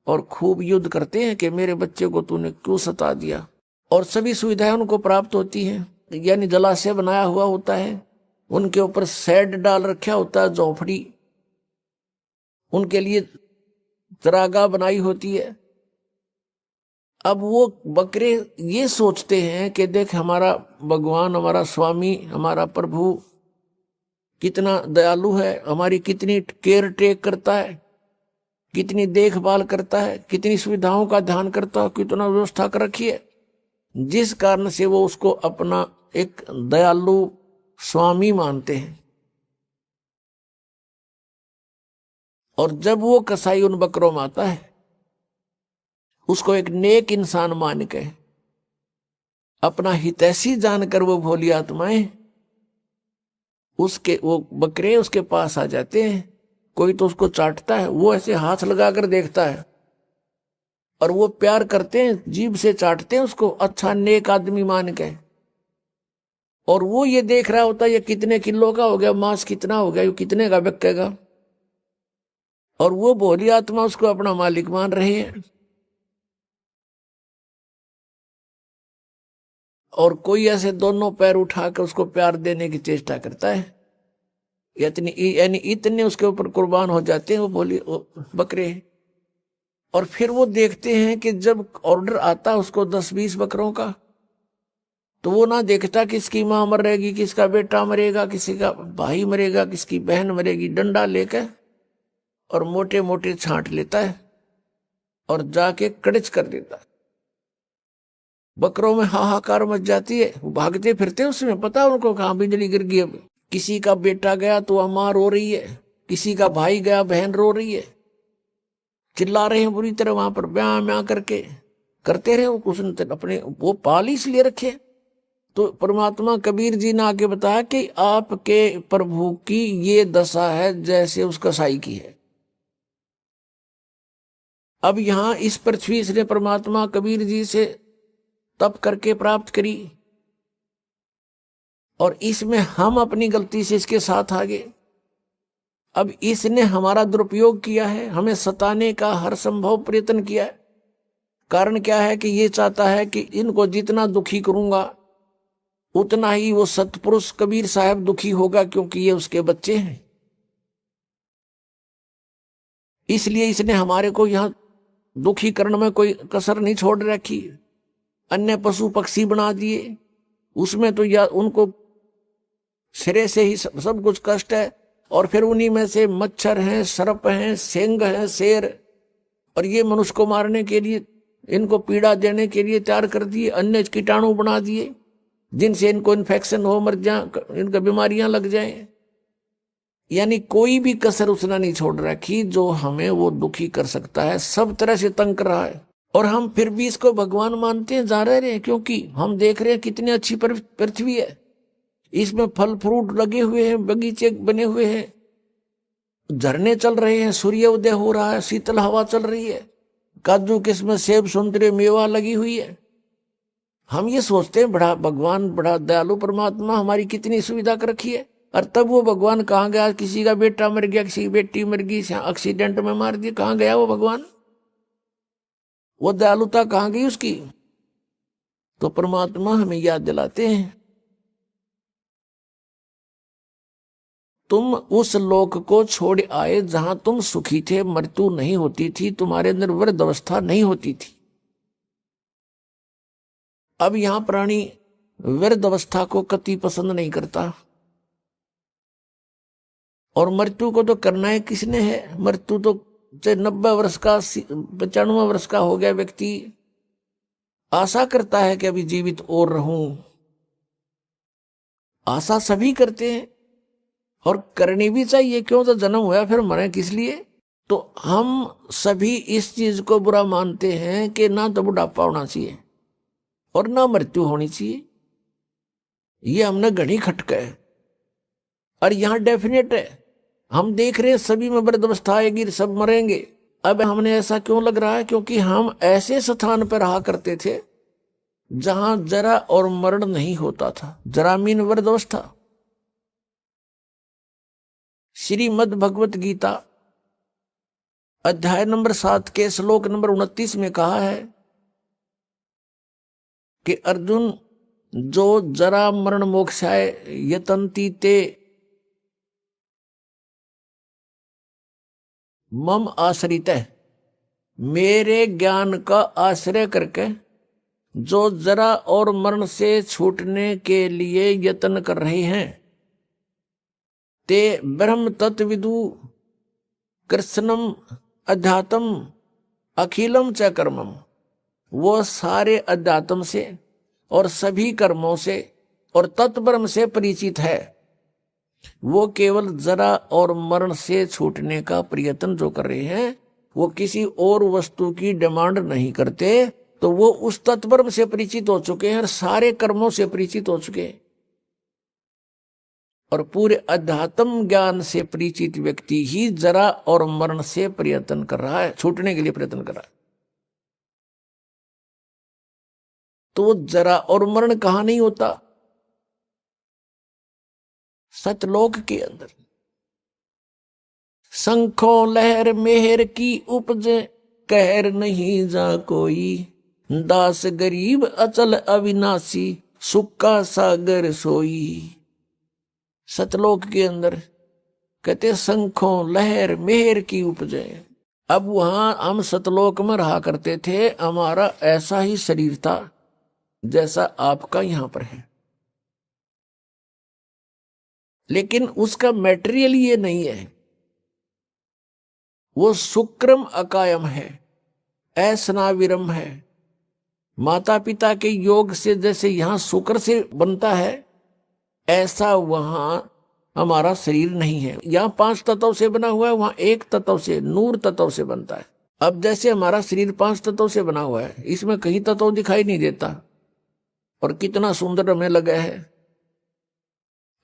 और खूब युद्ध करते हैं कि मेरे बच्चे को तूने क्यों सता दिया। और सभी सुविधाएं उनको प्राप्त होती हैं, यानी जलाशय बनाया हुआ होता है, उनके ऊपर शेड डाल रखा होता है, झोपड़ी, उनके लिए चरागाह बनाई होती है। अब वो बकरे ये सोचते हैं कि देख हमारा भगवान, हमारा स्वामी, हमारा प्रभु कितना दयालु है, हमारी कितनी केयर टेक करता है, कितनी देखभाल करता है, कितनी सुविधाओं का ध्यान करता है, कितना व्यवस्था कर रखी है। जिस कारण से वो उसको अपना एक दयालु स्वामी मानते हैं। और जब वो कसाई उन बकरों में आता है उसको एक नेक इंसान मान के, अपना हितैषी जानकर वो भोली आत्माएं वो बकरे उसके पास आ जाते हैं। कोई तो उसको चाटता है, वो ऐसे हाथ लगाकर देखता है और वो प्यार करते हैं, जीभ से चाटते हैं उसको, अच्छा नेक आदमी मान के। और वो ये देख रहा होता है ये कितने किलो का हो गया, मांस कितना हो गया, ये कितने का बिकेगा। और वो भोली आत्मा उसको अपना मालिक मान रहे हैं। और कोई ऐसे दोनों पैर उठाकर उसको प्यार देने की चेष्टा करता है, यानी इतने उसके ऊपर कुर्बान हो जाते हैं वो भोली बकरे। और फिर वो देखते हैं कि जब ऑर्डर आता उसको 10-20 बकरों का, तो वो ना देखता किसकी मां मरेगी, किसका बेटा मरेगा, किसी का भाई मरेगा, किसकी बहन मरेगी। डंडा लेकर और मोटे मोटे छांट लेता है और जाके कड़च कर देता है। बकरों में हाहाकार मच जाती है, वो भागते फिरते उसमें, पता उनको कहां बिजली गिर गई। अब किसी का बेटा गया तो मां रो रही है, किसी का भाई गया बहन रो रही है, चिल्ला रहे हैं बुरी तरह वहां पर ब्याह म्याह करके। करते रहे, उसने अपने वो पाल इसलिए रखे। तो परमात्मा कबीर जी ने आगे बताया कि आपके प्रभु की ये दशा है जैसे उस कसाई की है। अब यहां इस पृथ्वी इसने परमात्मा कबीर जी से तप करके प्राप्त करी, और इसमें हम अपनी गलती से इसके साथ आ गए। अब इसने हमारा दुरुपयोग किया है, हमें सताने का हर संभव प्रयत्न किया है। कारण क्या है कि ये चाहता है कि इनको जितना दुखी करूंगा उतना ही वो सतपुरुष कबीर साहब दुखी होगा, क्योंकि ये उसके बच्चे हैं। इसलिए इसने हमारे को यहां दुखी करने में कोई कसर नहीं छोड़ रखी। अन्य पशु पक्षी बना दिए, उसमें तो या उनको सिरे से ही सब कुछ कष्ट है, और फिर उन्हीं में से मच्छर हैं, सर्प हैं, सिंह हैं, शेर, और ये मनुष्य को मारने के लिए, इनको पीड़ा देने के लिए तैयार कर दिए। अन्य कीटाणु बना दिए जिनसे इनको इन्फेक्शन हो, मर जाए, इनका बीमारियां लग जाएं। यानी कोई भी कसर उसने नहीं छोड़ रखी जो हमें वो दुखी कर सकता है, सब तरह से तंग कर रहा है। और हम फिर भी इसको भगवान मानते हैं, जा रहे हैं, क्योंकि हम देख रहे हैं कितनी अच्छी पृथ्वी है, इसमें फल फ्रूट लगे हुए हैं, बगीचे बने हुए हैं, झरने चल रहे हैं, सूर्य उदय हो रहा है, शीतल हवा चल रही है, काजू किस्म सेब संतरे मेवा लगी हुई है। हम ये सोचते हैं बड़ा भगवान, बड़ा दयालु परमात्मा, हमारी कितनी सुविधा कर रखी है। और तब वो भगवान कहाँ गया? किसी का बेटा मर गया, किसी की बेटी मर गई, एक्सीडेंट में मार दिया, कहाँ गया वो भगवान? वो दयालुता कहाँ गई उसकी? तो परमात्मा हमें याद दिलाते हैं, तुम उस लोक को छोड़ आए जहां तुम सुखी थे, मृत्यु नहीं होती थी, तुम्हारे अंदर वृद्ध अवस्था नहीं होती थी। अब यहां प्राणी वृद्ध अवस्था को कति पसंद नहीं करता, और मृत्यु को तो करना है किसने है? मृत्यु तो 90 वर्ष का, 95 वर्ष का हो गया व्यक्ति आशा करता है कि अभी जीवित और रहूं। आशा सभी करते हैं और करनी भी चाहिए, क्यों? तो जन्म हुआ, फिर मरे किस लिए? तो हम सभी इस चीज को बुरा मानते हैं कि ना तो बुढ़ापा होना चाहिए और ना मृत्यु होनी चाहिए। ये हमने घड़ी खटका है, और यहां डेफिनेट है, हम देख रहे हैं सभी में वृद्धावस्था आएगी, सब मरेंगे। अब हमने ऐसा क्यों लग रहा है? क्योंकि हम ऐसे स्थान पर रहा करते थे जहां जरा और मरण नहीं होता था, जरामीन वृद्धावस्था। श्रीमद् भगवत गीता अध्याय नंबर 7 के श्लोक नंबर 29 में कहा है कि अर्जुन, जो जरा मरण मोक्षाय यतन्ति ते मम आश्रित है, मेरे ज्ञान का आश्रय करके जो जरा और मरण से छूटने के लिए यत्न कर रहे हैं, ते ब्रह्म तत्विदु कृष्णम अध्यात्म अखिलम च कर्मम, वो सारे अध्यात्म से और सभी कर्मों से और तत्ब्रह्म से परिचित है। वो केवल जरा और मरण से छूटने का प्रयत्न जो कर रहे हैं, वो किसी और वस्तु की डिमांड नहीं करते, तो वो उस तत्ब्रह्म से परिचित हो चुके हैं और सारे कर्मों से परिचित हो चुके हैं। और पूरे अध्यात्म ज्ञान से परिचित व्यक्ति ही जरा और मरण से प्रयत्न कर रहा है, छूटने के लिए प्रयत्न कर रहा है। तो जरा और मरण कहां नहीं होता? सतलोक के अंदर। शंखों लहर मेहर की उपज, कहर नहीं जा कोई, दास गरीब अचल अविनाशी, सुख का सागर सोई। सतलोक के अंदर कहते शंखों लहर मेहर की उपजे। अब वहां हम सतलोक में रहा करते थे, हमारा ऐसा ही शरीर था जैसा आपका यहां पर है, लेकिन उसका मैटेरियल ये नहीं है। वो शुक्रम अकायम है, ऐसनाविरम है। माता पिता के योग से जैसे यहां शुक्र से बनता है, ऐसा वहां हमारा शरीर नहीं है। यहां 5 तत्व से बना हुआ है, वहां 1 तत्व से, नूर तत्व से बनता है। अब जैसे हमारा शरीर 5 तत्वों से बना हुआ है, इसमें कहीं तत्व दिखाई नहीं देता और कितना सुंदर हमें लगा है।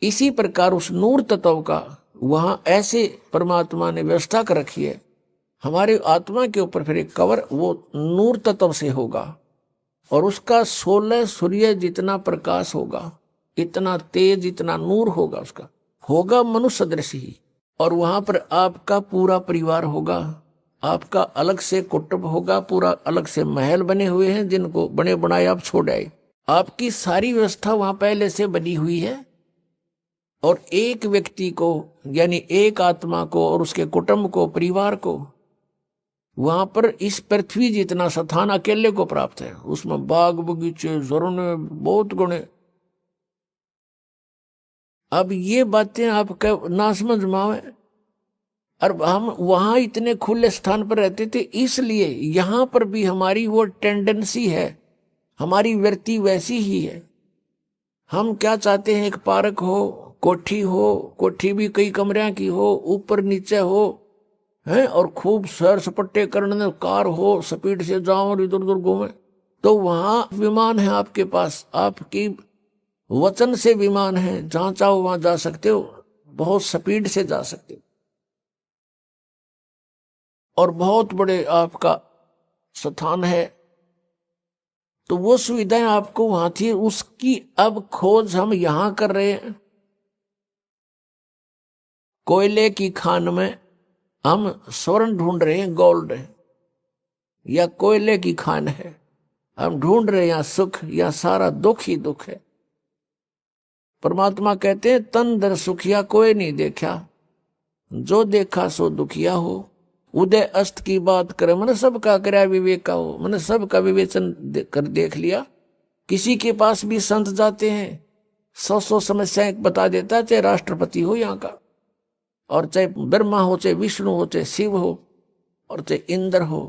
इसी प्रकार उस नूर तत्व का वहां ऐसे परमात्मा ने व्यवस्था कर रखी है। हमारे आत्मा के ऊपर फिर एक कवर वो नूर तत्व से होगा और उसका 16 सूर्य जितना प्रकाश होगा, इतना तेज, इतना नूर होगा, उसका होगा मनुष्य दृश्य ही। और वहां पर आपका पूरा परिवार होगा, आपका अलग से कुटुंब होगा, पूरा अलग से महल बने हुए हैं जिनको बने बनाए आप छोड़ आए। आपकी सारी व्यवस्था वहां पहले से बनी हुई है और एक व्यक्ति को यानी एक आत्मा को और उसके कुटुंब को, परिवार को वहां पर इस पृथ्वी जितना स्थान अकेले को प्राप्त है। उसमें बाग बगीचे, झरने, बहुत गुणे। अब ये बातें आपका ना समझ में आवे। और हम वहां इतने खुले स्थान पर रहते थे, इसलिए यहां पर भी हमारी वो टेंडेंसी है, हमारी वृत्ति वैसी ही है। हम क्या चाहते हैं, एक पार्क हो, कोठी हो, कोठी भी कई कमरियां की हो, ऊपर नीचे हो हैं, और खूब सैर सपट्टे करने, कार हो, स्पीड से जाओ और इधर उधर घूमे। तो वहां विमान है आपके पास, आपकी वचन से विमान है, जहां चाहो वहां जा सकते हो, बहुत स्पीड से जा सकते हो और बहुत बड़े आपका स्थान है। तो वो सुविधाएं आपको वहां थी, उसकी अब खोज हम यहां कर रहे हैं। कोयले की खान में हम स्वर्ण ढूंढ रहे हैं, गोल्ड या कोयले की खान है, हम ढूंढ रहे हैं यहाँ सुख, या सारा दुख ही दुख है। परमात्मा कहते हैं तन दर सुखिया कोई नहीं देखा, जो देखा सो दुखिया हो। उदय अस्त की बात करे, मैंने सबका करया विवेका हो, मैंने सबका विवेचन कर देख लिया। किसी के पास भी संत जाते हैं, 100 समस्याएं बता देता है, चाहे राष्ट्रपति हो यहाँ का, और चाहे ब्रह्मा हो, चाहे विष्णु हो, चाहे शिव हो, और चाहे इंद्र हो,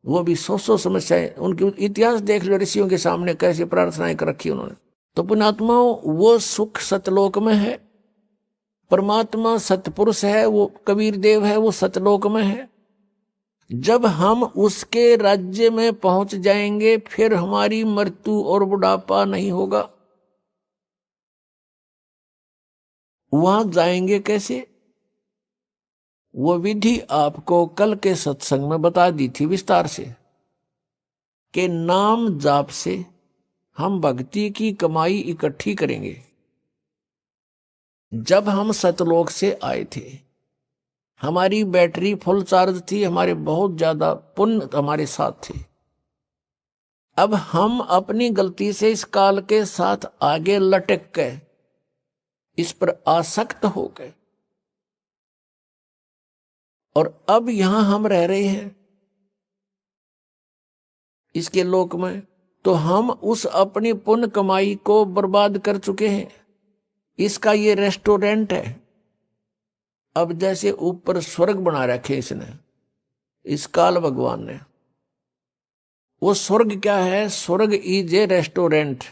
वो भी 100 समस्याएं। उनकी इतिहास देख लो, ऋषियों के सामने कैसी प्रार्थनाएं कर रखी उन्होंने। तो पुण्यात्माओं, वो सुख सतलोक में है। परमात्मा सतपुरुष है, वो कबीर देव है, वो सतलोक में है। जब हम उसके राज्य में पहुंच जाएंगे, फिर हमारी मृत्यु और बुढ़ापा नहीं होगा। वहां जाएंगे कैसे, वो विधि आपको कल के सत्संग में बता दी थी विस्तार से, कि नाम जाप से हम भक्ति की कमाई इकट्ठी करेंगे। जब हम सतलोक से आए थे, हमारी बैटरी फुल चार्ज थी, हमारे बहुत ज्यादा पुण्य हमारे साथ थे। अब हम अपनी गलती से इस काल के साथ आगे लटक गए, इस पर आसक्त हो गए, और अब यहां हम रह रहे हैं इसके लोक में। तो हम उस अपनी पुण्य कमाई को बर्बाद कर चुके हैं। इसका ये रेस्टोरेंट है। अब जैसे ऊपर स्वर्ग बना रखे इसने, इस काल भगवान ने, वो स्वर्ग क्या है, स्वर्ग इज ए रेस्टोरेंट।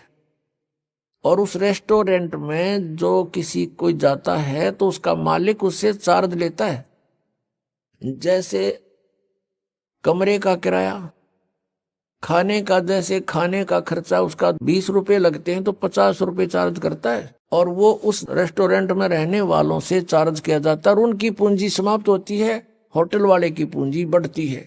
और उस रेस्टोरेंट में जो किसी कोई जाता है तो उसका मालिक उससे चार्ज लेता है। जैसे कमरे का किराया, खाने का, जैसे खाने का खर्चा उसका 20 रुपए लगते हैं तो 50 रुपए चार्ज करता है, और वो उस रेस्टोरेंट में रहने वालों से चार्ज किया जाता है, और उनकी पूंजी समाप्त होती है, होटल वाले की पूंजी बढ़ती है।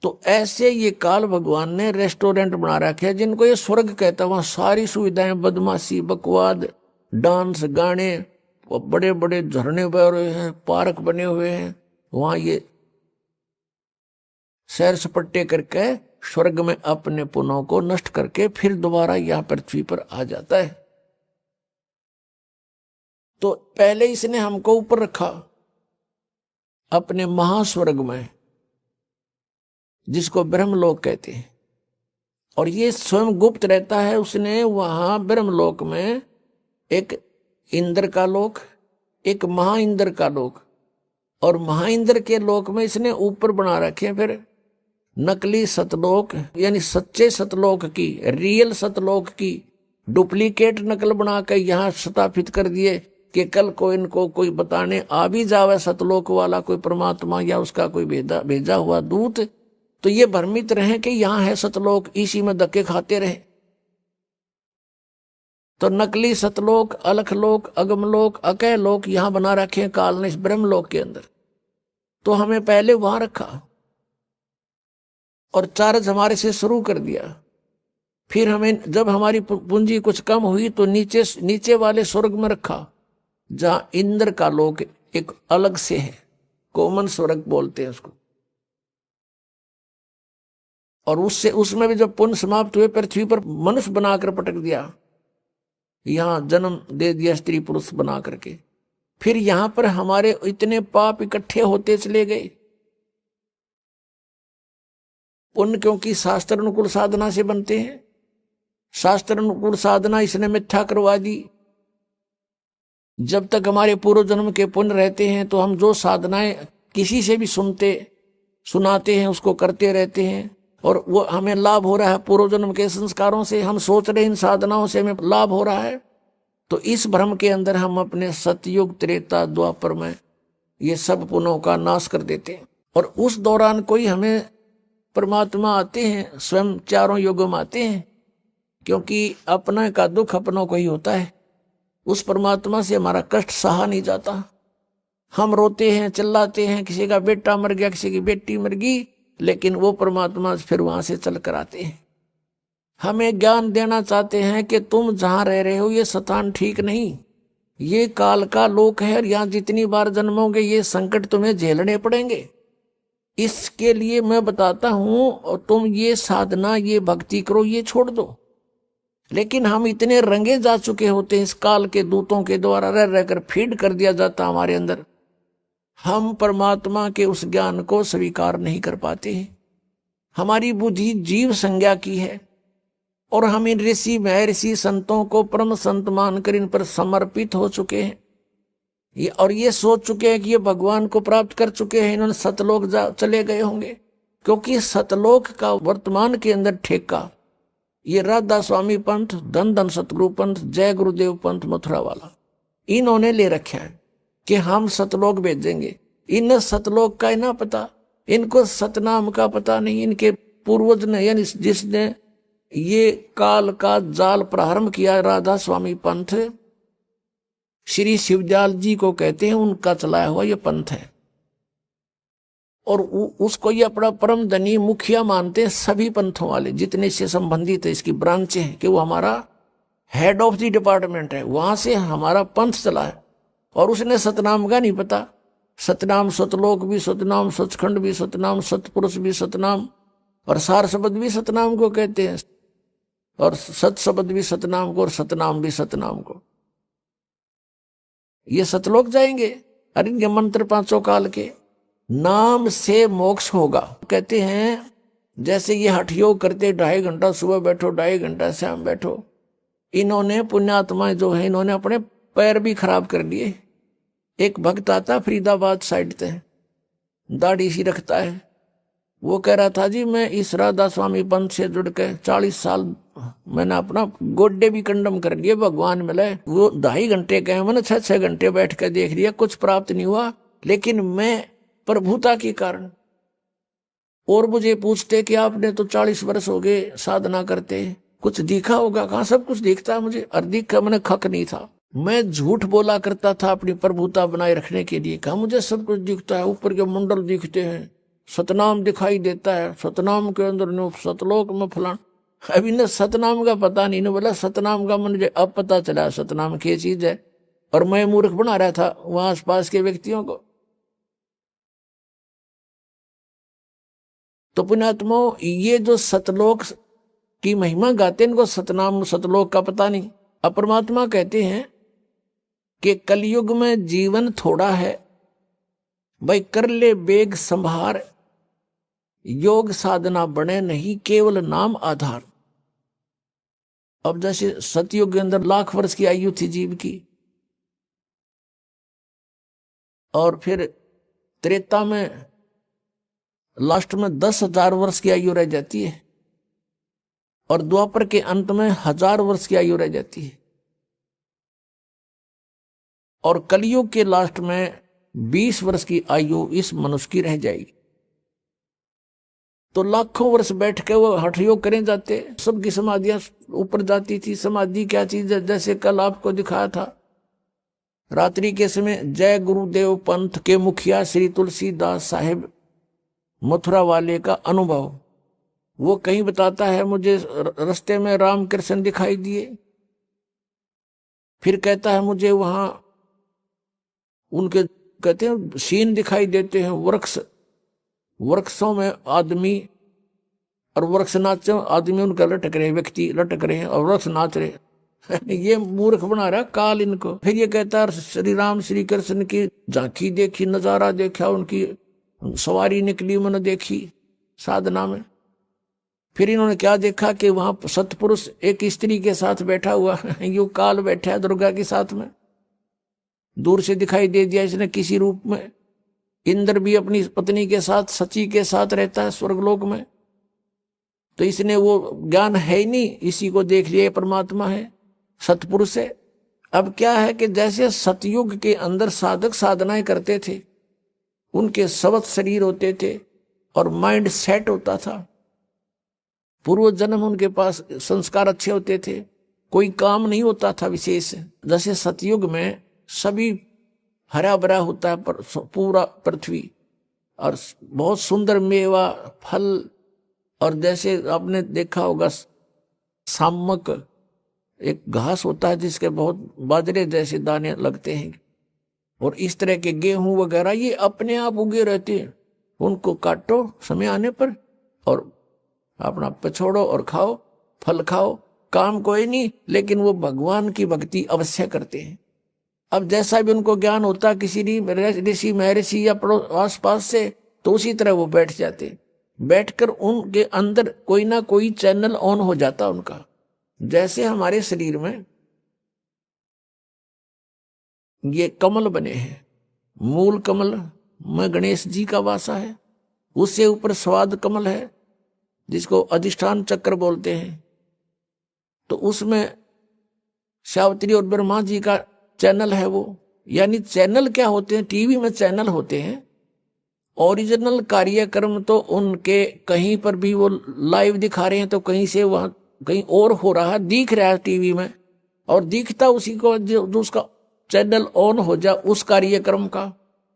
तो ऐसे ये काल भगवान ने रेस्टोरेंट बना रखे हैं जिनको ये स्वर्ग कहता है। वहां सारी सुविधाएं, बदमाशी, बकवाद, डांस, गाने, बड़े बड़े झरने बह रहे हैं, पार्क बने हुए हैं, वहां ये सैर सपट्टे करके स्वर्ग में अपने पुण्यों को नष्ट करके फिर दोबारा यहां पृथ्वी पर आ जाता है। तो पहले इसने हमको ऊपर रखा अपने महास्वर्ग में, जिसको ब्रह्मलोक कहते हैं, और ये स्वयं गुप्त रहता है। उसने वहां ब्रह्मलोक में एक इंद्र का लोक, एक महाइंद्र का लोक, और महाइंद्र के लोक में इसने ऊपर बना रखे फिर नकली सतलोक, यानी सच्चे सतलोक की, रियल सतलोक की डुप्लीकेट नकल बना कर यहां स्थापित कर दिए कि कल को इनको कोई बताने आ भी जावे सतलोक वाला कोई परमात्मा या उसका कोई भेजा हुआ दूत, तो ये भ्रमित रहे कि यहां है सतलोक, इसी में धक्के खाते रहे। तो नकली सतलोक, अलखलोक, अगमलोक, अकय लोक यहां बना रखे काल ने इस ब्रह्मलोक के अंदर। तो हमें पहले वहां रखा और चार्ज हमारे से शुरू कर दिया। फिर हमें जब हमारी पूंजी कुछ कम हुई तो नीचे वाले स्वर्ग में रखा, जहां इंद्र का लोक एक अलग से है, कोमन स्वर्ग बोलते हैं उसको। और उसमें भी जब पुण्य समाप्त हुए पृथ्वी पर मनुष्य बनाकर पटक दिया, यहां जन्म दे दिया स्त्री पुरुष बना करके। फिर यहां पर हमारे इतने पाप इकट्ठे होते चले गए। पुण्य क्योंकि शास्त्र अनुकूल साधना से बनते हैं, शास्त्र अनुकूल साधना इसने मिथ्या करवा दी। जब तक हमारे पूर्व जन्म के पुण्य रहते हैं तो हम जो साधनाएं किसी से भी सुनाते हैं उसको करते रहते हैं, और वो हमें लाभ हो रहा है पूर्व जन्म के संस्कारों से। हम सोच रहे इन साधनाओं से हमें लाभ हो रहा है, तो इस भ्रम के अंदर हम अपने सतयुग त्रेता द्वापर में ये सब पुण्यों का नाश कर देते हैं। और उस दौरान कोई हमें परमात्मा आते हैं, स्वयं चारों युगों में आते हैं, क्योंकि अपने का दुख अपनों को ही होता है। उस परमात्मा से हमारा कष्ट सहा नहीं जाता। हम रोते हैं, चिल्लाते हैं, किसी का बेटा मर गया, किसी की बेटी मर गई, लेकिन वो परमात्मा फिर वहां से चल कर आते हैं। हमें ज्ञान देना चाहते हैं कि तुम जहां रह रहे हो ये स्थान ठीक नहीं, ये काल का लोक है, और यहां जितनी बार जन्मोगे ये संकट तुम्हें झेलने पड़ेंगे। इसके लिए मैं बताता हूं, और तुम ये साधना, ये भक्ति करो, ये छोड़ दो। लेकिन हम इतने रंगे जा चुके होते हैं, इस काल के दूतों के द्वारा रह रहकर फीड कर दिया जाता हमारे अंदर, हम परमात्मा के उस ज्ञान को स्वीकार नहीं कर पाते हैं। हमारी बुद्धि जीव संज्ञा की है, और हम इन ऋषि महर्षि संतों को परम संत मानकर इन पर समर्पित हो चुके हैं, और ये सोच चुके हैं कि ये भगवान को प्राप्त कर चुके हैं, इन्होंने सतलोक चले गए होंगे। क्योंकि सतलोक का वर्तमान के अंदर ठेका ये राधा स्वामी पंथ, धन धन सतगुरु पंथ, जय गुरुदेव पंथ मथुरा वाला, इन्होंने ले रखा है कि हम सतलोक भेजेंगे। इन सतलोक का ना पता, इनको सतनाम का पता नहीं। इनके पूर्वज ने, यानी जिसने ये काल का जाल प्रारंभ किया, राधा स्वामी पंथ, श्री शिवदयाल जी को कहते हैं, उनका चलाया हुआ ये पंथ है। और उसको ये अपना परम धनी मुखिया मानते हैं सभी पंथों वाले, जितने से संबंधित है, इसकी ब्रांचें हैं, कि वो हमारा हेड ऑफ द डिपार्टमेंट है, वहां से हमारा पंथ चला है। और उसने सतनाम का नहीं पता। सतनाम सतलोक भी सतनाम, सचखंड भी सतनाम, सतपुरुष भी सतनाम, और सार शब्द भी सतनाम को कहते हैं, और सत शब्द भी सतनाम को, और सतनाम भी सतनाम को। ये सतलोक जाएंगे। अरे इनके मंत्र पांचों काल के, नाम से मोक्ष होगा। कहते हैं जैसे ये हठ योग करते, 2.5 घंटा सुबह बैठो, 2.5 घंटा शाम बैठो। इन्होंने पुण्यात्माएं जो है, इन्होंने अपने पैर भी खराब कर लिए। एक भक्त आता फरीदाबाद साइड से, दाढ़ी सी रखता है, वो कह रहा था जी मैं इस राधा स्वामी पंथ से जुड़ के 40 साल मैंने अपना गोड्डे भी कंडम कर लिए, भगवान मिले। वो 2.5 घंटे गए, मैंने 6-6 घंटे बैठ कर देख लिया, कुछ प्राप्त नहीं हुआ। लेकिन मैं प्रभुता के कारण, और मुझे पूछते कि आपने तो 40 वर्ष हो गए साधना करते, कुछ दिखा होगा? कहाँ सब कुछ दिखता है मुझे। और दिखा, मैंने खक नहीं था, मैं झूठ बोला करता था अपनी प्रभुता बनाए रखने के लिए। कहा मुझे सब कुछ दिखता है, ऊपर के मंडल दिखते हैं, सतनाम दिखाई देता है, सतनाम के अंदर सतलोक में फलान। अभी न सतनाम का पता नहीं, ने बोला सतनाम का मुझे अब पता चला सतनाम क्या चीज है। और मैं मूर्ख बना रहा था वहां आसपास के व्यक्तियों को। तो पुण्यात्माओं, ये जो सतलोक की महिमा गाते हैं, इनको सतनाम सतलोक का पता नहीं। अब परमात्मा कहते हैं कि कलयुग में जीवन थोड़ा है भाई, कर ले बेग संभार, योग साधना बने नहीं केवल नाम आधार। अब जैसे सतयुग के अंदर 1,00,000 वर्ष की आयु थी जीव की, और फिर त्रेता में लास्ट में 10,000 वर्ष की आयु रह जाती है, और द्वापर के अंत में 1,000 वर्ष की आयु रह जाती है। और कलयुग के लास्ट में 20 वर्ष की आयु इस मनुष्य की रह जाएगी। तो लाखों वर्ष बैठ के वो हठ योग करें जाते, सबकी समाधियां ऊपर जाती थी। समाधि क्या चीज है? जैसे कल आपको दिखाया था, रात्रि के समय जय गुरुदेव पंथ के मुखिया श्री तुलसीदास साहेब मथुरा वाले का अनुभव, वो कहीं बताता है मुझे रास्ते में रामकृष्ण दिखाई दिए, फिर कहता है मुझे वहां उनके कहते हैं सीन दिखाई देते हैं, वृक्षों में आदमी और वृक्ष नाच, आदमी उनका लटक रहे, व्यक्ति लटक रहे हैं और वृक्ष नाच रहे ये मूर्ख बना रहा काल इनको। फिर ये कहता है श्री राम श्री कृष्ण की झांकी देखी, नजारा देखा, उनकी सवारी निकली मन देखी साधना में। फिर इन्होंने क्या देखा कि वहां सतपुरुष एक स्त्री के साथ बैठा हुआ यो काल बैठा है दुर्गा के साथ में, दूर से दिखाई दे दिया इसने किसी रूप में। इंद्र भी अपनी पत्नी के साथ सची के साथ रहता है स्वर्गलोक में, तो इसने वो ज्ञान है ही नहीं, इसी को देख लिया परमात्मा है, सतपुरुष है। अब क्या है कि जैसे सतयुग के अंदर साधक साधनाएं करते थे, उनके सबत शरीर होते थे और माइंड सेट होता था, पूर्व जन्म उनके पास संस्कार अच्छे होते थे, कोई काम नहीं होता था विशेष। जैसे सतयुग में सभी हरा भरा होता है पर पूरा पृथ्वी, और बहुत सुंदर मेवा फल, और जैसे आपने देखा होगा सामक एक घास होता है जिसके बहुत बाजरे जैसे दाने लगते हैं, और इस तरह के गेहूं वगैरह ये अपने आप उगे रहते हैं, उनको काटो समय आने पर और अपना पछोड़ो और खाओ, फल खाओ, काम कोई नहीं, लेकिन वो भगवान की भक्ति अवश्य करते हैं। अब जैसा भी उनको ज्ञान होता किसी ऋषि महर्षि या आस पास से, तो उसी तरह वो बैठ जाते, बैठकर उनके अंदर कोई ना कोई चैनल ऑन हो जाता उनका। जैसे हमारे शरीर में ये कमल बने हैं, मूल कमल में गणेश जी का वासा है, उससे ऊपर स्वाद कमल है जिसको अधिष्ठान चक्र बोलते हैं, तो उसमें सावित्री और ब्रह्मा जी का चैनल है वो। यानी चैनल क्या होते हैं? टीवी में चैनल होते हैं, ओरिजिनल कार्यक्रम तो उनके कहीं पर भी वो लाइव दिखा रहे हैं, तो कहीं से वहां कहीं और हो रहा है, दिख रहा है टीवी में, और दिखता उसी को जो उसका चैनल ऑन हो जाए उस कार्यक्रम का,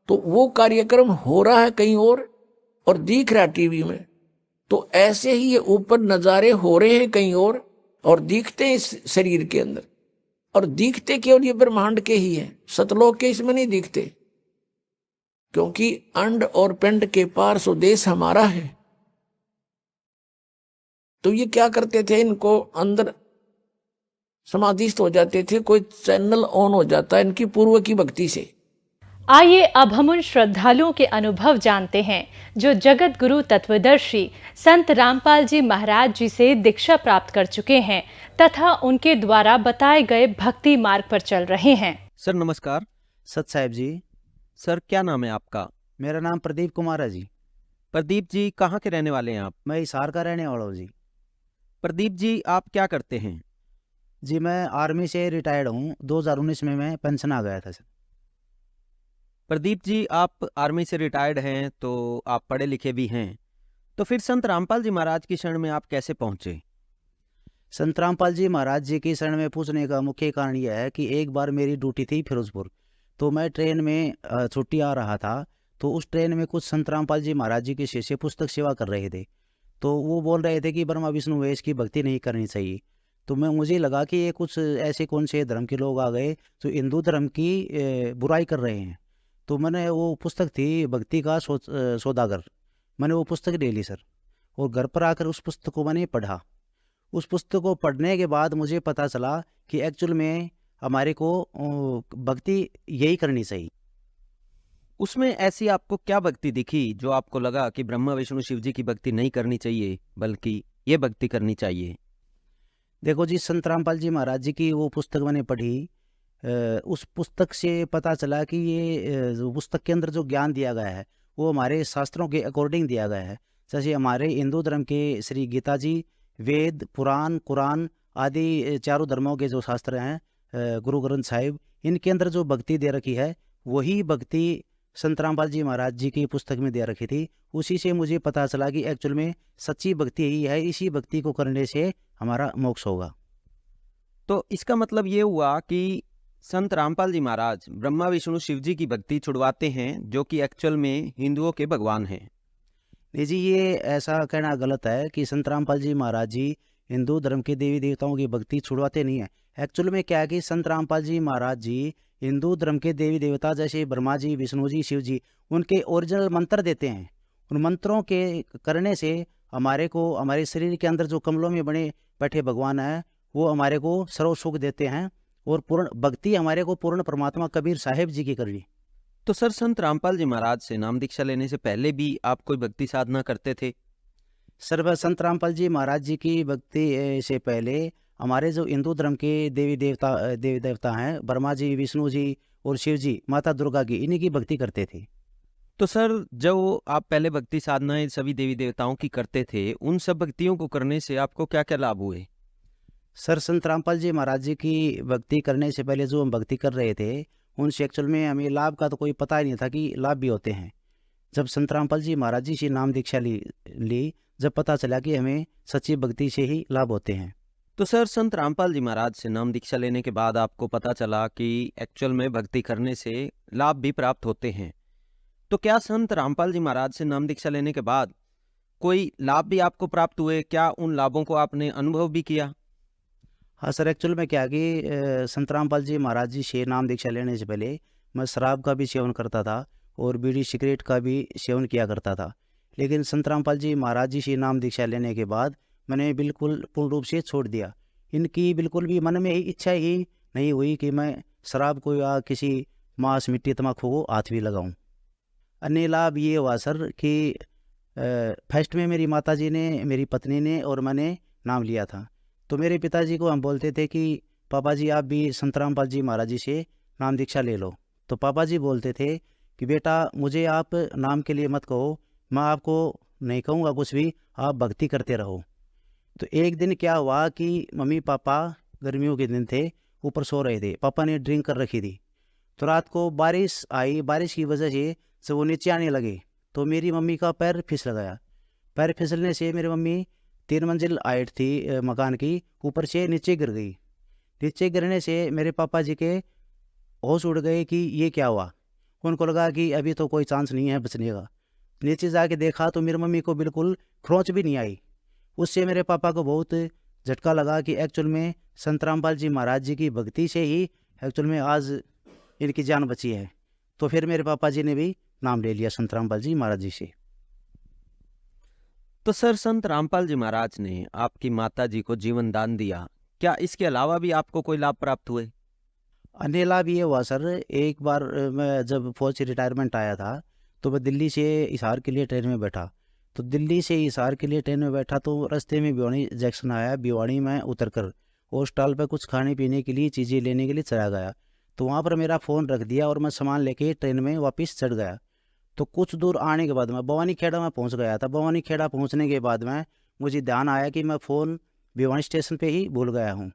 तो वो कार्यक्रम हो रहा है कहीं और दिख रहा है टीवी में। तो ऐसे ही ये ऊपर नजारे हो रहे हैं कहीं और दिखते हैं इस शरीर के अंदर, और दिखते केवल ये ब्रह्मांड के ही हैं, सतलोक के इसमें नहीं दिखते, क्योंकि अंड और पिंड के पार स्वदेश हमारा है। तो ये क्या करते थे, इनको अंदर समाधिस्थ हो जाते थे, कोई चैनल ऑन हो जाता है इनकी पूर्व की भक्ति से। आइए अब हम उन श्रद्धालुओं के अनुभव जानते हैं जो जगत गुरु तत्वदर्शी संत रामपाल जी महाराज जी से दीक्षा प्राप्त कर चुके हैं तथा उनके द्वारा बताए गए भक्ति मार्ग पर चल रहे हैं। सर नमस्कार। सत साहेब जी। सर क्या नाम है आपका? मेरा नाम प्रदीप कुमार है जी। प्रदीप जी कहाँ के रहने वाले हैं आप? मैं हिसार का रहने वाला हूँ जी। प्रदीप जी आप क्या करते हैं? जी मैं आर्मी से रिटायर्ड हूँ, 2019 में मैं पेंशन आ गया था सर। प्रदीप जी आप आर्मी से रिटायर्ड हैं तो आप पढ़े लिखे भी हैं, तो फिर संत रामपाल जी महाराज की शरण में आप कैसे पहुंचे? संत रामपाल जी महाराज जी की शरण में पूछने का मुख्य कारण यह है कि एक बार मेरी ड्यूटी थी फिरोजपुर, तो मैं ट्रेन में छुट्टी आ रहा था, तो उस ट्रेन में कुछ संत रामपाल जी महाराज जी के शिष्य पुस्तक सेवा कर रहे थे, तो वो बोल रहे थे कि ब्रह्मा विष्णु महेश की भक्ति नहीं करनी चाहिए। तो मुझे लगा कि ये कुछ ऐसे कौन से धर्म के लोग आ गए जो हिंदू धर्म की बुराई कर रहे हैं। तो मैंने वो पुस्तक थी भक्ति का सौदागर, मैंने वो पुस्तक ले ली सर, और घर पर आकर उस पुस्तक को मैंने पढ़ा। उस पुस्तक को पढ़ने के बाद मुझे पता चला कि एक्चुअल में हमारे को भक्ति यही करनी चाहिए। उसमें ऐसी आपको क्या भक्ति दिखी जो आपको लगा कि ब्रह्मा विष्णु शिव जी की भक्ति नहीं करनी चाहिए बल्कि ये भक्ति करनी चाहिए? देखो जी, संत रामपाल जी महाराज जी की वो पुस्तक मैंने पढ़ी, उस पुस्तक से पता चला कि ये पुस्तक के अंदर जो ज्ञान दिया गया है वो हमारे शास्त्रों के अकॉर्डिंग दिया गया है। जैसे हमारे हिंदू धर्म के श्री गीता जी, वेद, पुराण, कुरान आदि चारों धर्मों के जो शास्त्र हैं, गुरु ग्रंथ साहिब, इनके अंदर जो भक्ति दे रखी है वही भक्ति संत रामपाल जी महाराज जी की पुस्तक में दे रखी थी। उसी से मुझे पता चला कि एक्चुअल में सच्ची भक्ति यही है, इसी भक्ति को करने से हमारा मोक्ष होगा। तो इसका मतलब ये हुआ कि संत रामपाल जी महाराज ब्रह्मा विष्णु शिव जी की भक्ति छुड़वाते हैं, जो कि एक्चुअल में हिंदुओं के भगवान हैं। नहीं जी, ये ऐसा कहना गलत है कि संत रामपाल जी महाराज जी हिंदू धर्म के देवी देवताओं की भक्ति छुड़वाते नहीं है। एक्चुअल में क्या है कि संत रामपाल जी महाराज जी हिंदू धर्म के देवी देवता जैसे ब्रह्मा जी, विष्णु जी, शिव जी, उनके ओरिजिनल मंत्र देते हैं। उन मंत्रों के करने से हमारे को, हमारे शरीर के अंदर जो कमलों में बने बैठे भगवान है, वो हमारे को सर्व सुख देते हैं और पूर्ण भक्ति हमारे को पूर्ण परमात्मा कबीर साहिब जी की करनी। तो सर, संत रामपाल जी महाराज से नाम दीक्षा लेने से पहले भी आप कोई भक्ति साधना करते थे? सर, संत रामपाल जी महाराज जी की भक्ति से पहले हमारे जो हिंदू धर्म के देवी देवता हैं, ब्रह्मा जी, विष्णु जी और शिव जी, माता दुर्गा की, इन्हीं की भक्ति करते थे। तो सर, जो आप पहले भक्ति साधनाएं सभी देवी देवताओं की करते थे, उन सब भक्तियों को करने से आपको क्या क्या लाभ हुए? सर, संत रामपाल जी महाराज जी की भक्ति करने से पहले जो हम भक्ति कर रहे थे, उनसे एक्चुअल में हमें लाभ का तो कोई पता ही नहीं था कि लाभ भी होते हैं। जब संत रामपाल जी महाराज जी से नाम दीक्षा ली, जब पता चला कि हमें सच्ची भक्ति से ही लाभ होते हैं। तो सर, संत रामपाल जी महाराज से नाम दीक्षा लेने के बाद आपको पता चला कि एक्चुअल में भक्ति करने से लाभ भी प्राप्त होते हैं, तो क्या संत रामपाल जी महाराज से नाम दीक्षा लेने के बाद कोई लाभ भी आपको प्राप्त हुए? क्या उन लाभों को आपने अनुभव भी किया? हाँ सर, एक्चुअल में क्या कि संत रामपाल जी महाराज जी से नाम दीक्षा लेने से पहले मैं शराब का भी सेवन करता था और बीड़ी सिगरेट का भी सेवन किया करता था। लेकिन संत रामपाल जी महाराज जी से नाम दीक्षा लेने के बाद मैंने बिल्कुल पूर्ण रूप से छोड़ दिया। इनकी बिल्कुल भी मन में इच्छा ही नहीं हुई कि मैं शराब को या किसी मांस, मिट्टी, तम्बाकू को हाथ भी लगाऊं। अन्य लाभ ये हुआ सर कि फर्स्ट में मेरी माताजी ने, मेरी पत्नी ने और मैंने नाम लिया था। तो मेरे पिताजी को हम बोलते थे कि पापा जी आप भी संत रामपाल जी महाराज जी से नाम दीक्षा ले लो। तो पापा जी बोलते थे कि बेटा मुझे आप नाम के लिए मत कहो, मैं आपको नहीं कहूँगा कुछ भी, आप भक्ति करते रहो। तो एक दिन क्या हुआ कि मम्मी पापा, गर्मियों के दिन थे, ऊपर सो रहे थे, पापा ने ड्रिंक कर रखी थी। तो रात को बारिश आई, बारिश की वजह से जब वो नीचे आने लगे तो मेरी मम्मी का पैर फिसल गया। पैर फिसलने से मेरी मम्मी 3 मंजिल हाइट थी मकान की, ऊपर से नीचे गिर गई। नीचे गिरने से मेरे पापा जी के होश उड़ गए कि ये क्या हुआ। उनको लगा कि अभी तो कोई चांस नहीं है बचने का। नीचे जाके देखा तो मेरी मम्मी को बिल्कुल खरोंच भी नहीं आई। उससे मेरे पापा को बहुत झटका लगा कि एक्चुअल में संत रामपाल जी महाराज जी की भक्ति से ही एक्चुअल में आज इनकी जान बची है। तो फिर मेरे पापा जी ने भी नाम ले लिया संत रामपाल जी महाराज जी से। तो सर, संत रामपाल जी महाराज ने आपकी माता जी को जीवन दान दिया, क्या इसके अलावा भी आपको कोई लाभ प्राप्त हुए? अन्य लाभ ये हुआ सर, एक बार मैं जब फौज से रिटायरमेंट आया था तो मैं दिल्ली से हिसार के लिए ट्रेन में बैठा। तो दिल्ली से हिसार के लिए ट्रेन में बैठा तो रास्ते में भिवानी जंक्शन आया। भिवानी में उतरकर और स्टॉल पर कुछ खाने पीने के लिए चीज़ें लेने के लिए चला गया। तो वहाँ पर मेरा फ़ोन रख दिया और मैं सामान लेके ट्रेन में वापस चढ़ गया। तो कुछ दूर आने के बाद मैं भवानी खेड़ा में पहुँच गया था। भवानी खेड़ा पहुँचने के बाद में मुझे ध्यान आया कि मैं फ़ोन भिवानी स्टेशन पे ही भूल गया हूँ।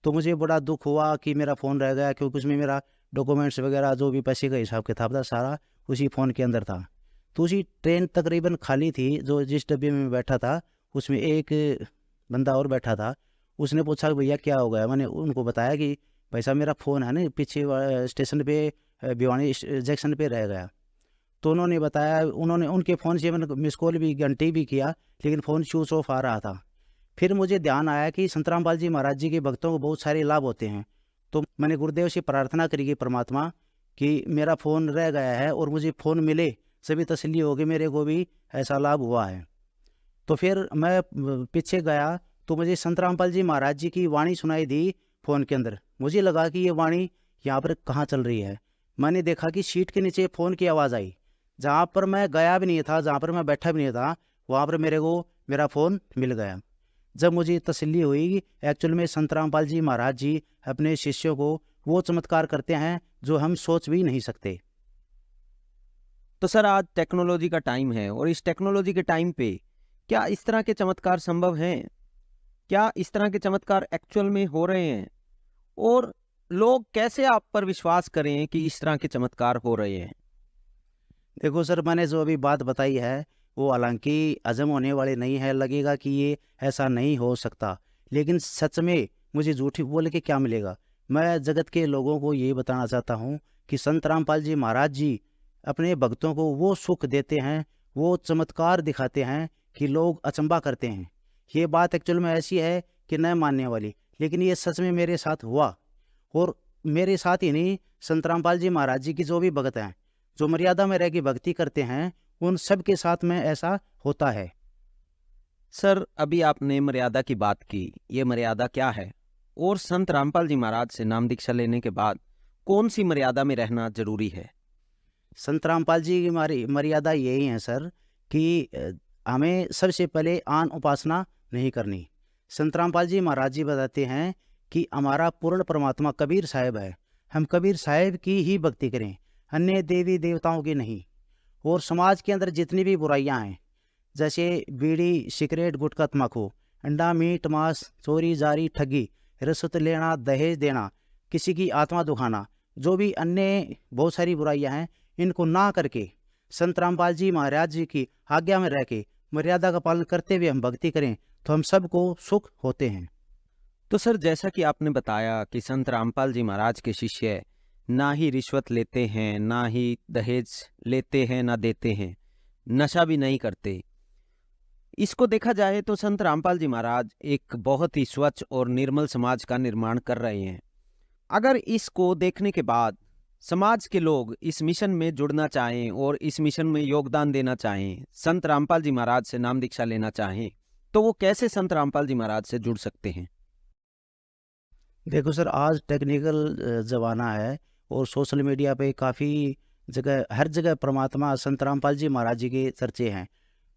तो मुझे बड़ा दुख हुआ कि मेरा फ़ोन रह गया, क्योंकि उसमें मेरा डॉक्यूमेंट्स वगैरह जो भी पैसे का हिसाब किताब था सारा उसी फ़ोन के अंदर था। तो उसी ट्रेन तकरीबन खाली थी, जो जिस डब्बे में बैठा था उसमें एक बंदा और बैठा था। उसने पूछा कि भैया क्या हो गया। मैंने उनको बताया कि भाई साहब मेरा फ़ोन है ना पीछे स्टेशन पे भिवानी जंक्शन पे रह गया। तो उन्होंने बताया, उन्होंने उनके फ़ोन से मैंने मिस कॉल भी, घंटे भी किया, लेकिन फ़ोन स्विच ऑफ आ रहा था। फिर मुझे ध्यान आया कि संत रामपाल जी महाराज जी के भक्तों को बहुत सारे लाभ होते हैं। तो मैंने गुरुदेव से प्रार्थना करी कि परमात्मा कि मेरा फ़ोन रह गया है और मुझे फ़ोन मिले, सभी तसल्ली हो गई, मेरे को भी ऐसा लाभ हुआ है। तो फिर मैं पीछे गया तो मुझे संत रामपाल जी महाराज जी की वाणी सुनाई दी फ़ोन के अंदर। मुझे लगा कि ये वाणी यहाँ पर कहाँ चल रही है। मैंने देखा कि सीट के नीचे फ़ोन की आवाज़ आई। जहाँ पर मैं गया भी नहीं था, जहाँ पर मैं बैठा भी नहीं था, वहाँ पर मेरे को मेरा फ़ोन मिल गया। जब मुझे तसल्ली हुई कि एक्चुअल में संत रामपाल जी महाराज जी अपने शिष्यों को वो चमत्कार करते हैं जो हम सोच भी नहीं सकते। तो सर, आज टेक्नोलॉजी का टाइम है और इस टेक्नोलॉजी के टाइम पे क्या इस तरह के चमत्कार संभव हैं? क्या इस तरह के चमत्कार एक्चुअल में हो रहे हैं? और लोग कैसे आप पर विश्वास करें कि इस तरह के चमत्कार हो रहे हैं? देखो सर, मैंने जो अभी बात बताई है वो हालांकि हजम होने वाली नहीं है, लगेगा कि ये ऐसा नहीं हो सकता, लेकिन सच में मुझे झूठी बोल के क्या मिलेगा। मैं जगत के लोगों को ये बताना चाहता हूँ कि संत रामपाल जी महाराज जी अपने भक्तों को वो सुख देते हैं, वो चमत्कार दिखाते हैं कि लोग अचंभा करते हैं। ये बात एक्चुअल में ऐसी है कि न मानने वाली, लेकिन ये सच में मेरे साथ हुआ। और मेरे साथ ही नहीं, संत रामपाल जी महाराज जी की जो भी भक्त हैं, जो मर्यादा में रह के भक्ति करते हैं, उन सब के साथ में ऐसा होता है। सर, अभी आपने मर्यादा की बात की, ये मर्यादा क्या है? और संत रामपाल जी महाराज से नाम दीक्षा लेने के बाद कौन सी मर्यादा में रहना जरूरी है? संत रामपाल जी की हमारी मर्यादा यही है सर कि हमें सबसे पहले आन उपासना नहीं करनी। संत रामपाल जी महाराज जी बताते हैं कि हमारा पूर्ण परमात्मा कबीर साहब है, हम कबीर साहब की ही भक्ति करें, अन्य देवी देवताओं की नहीं। और समाज के अंदर जितनी भी बुराइयां हैं, जैसे बीड़ी, सिगरेट, गुटखा, तम्बाकू, अंडा, मीट, मांस, चोरी, जारी, ठगी, रिश्वत लेना, दहेज देना, किसी की आत्मा दुखाना, जो भी अन्य बहुत सारी बुराइयां हैं, इनको ना करके संत रामपाल जी महाराज जी की आज्ञा में रह के मर्यादा का पालन करते हुए हम भक्ति करें तो हम सबको सुख होते हैं। तो सर, जैसा कि आपने बताया कि संत रामपाल जी महाराज के शिष्य ना ही रिश्वत लेते हैं, ना ही दहेज लेते हैं, ना देते हैं, नशा भी नहीं करते। इसको देखा जाए तो संत रामपाल जी महाराज एक बहुत ही स्वच्छ और निर्मल समाज का निर्माण कर रहे हैं। अगर इसको देखने के बाद समाज के लोग इस मिशन में जुड़ना चाहें और इस मिशन में योगदान देना चाहें, संत रामपाल जी महाराज से नाम दीक्षा लेना चाहें, तो वो कैसे संत रामपाल जी महाराज से जुड़ सकते हैं? देखो सर, आज टेक्निकल ज़माना है और सोशल मीडिया पे काफ़ी जगह, हर जगह परमात्मा संत रामपाल जी महाराज जी के चर्चे हैं।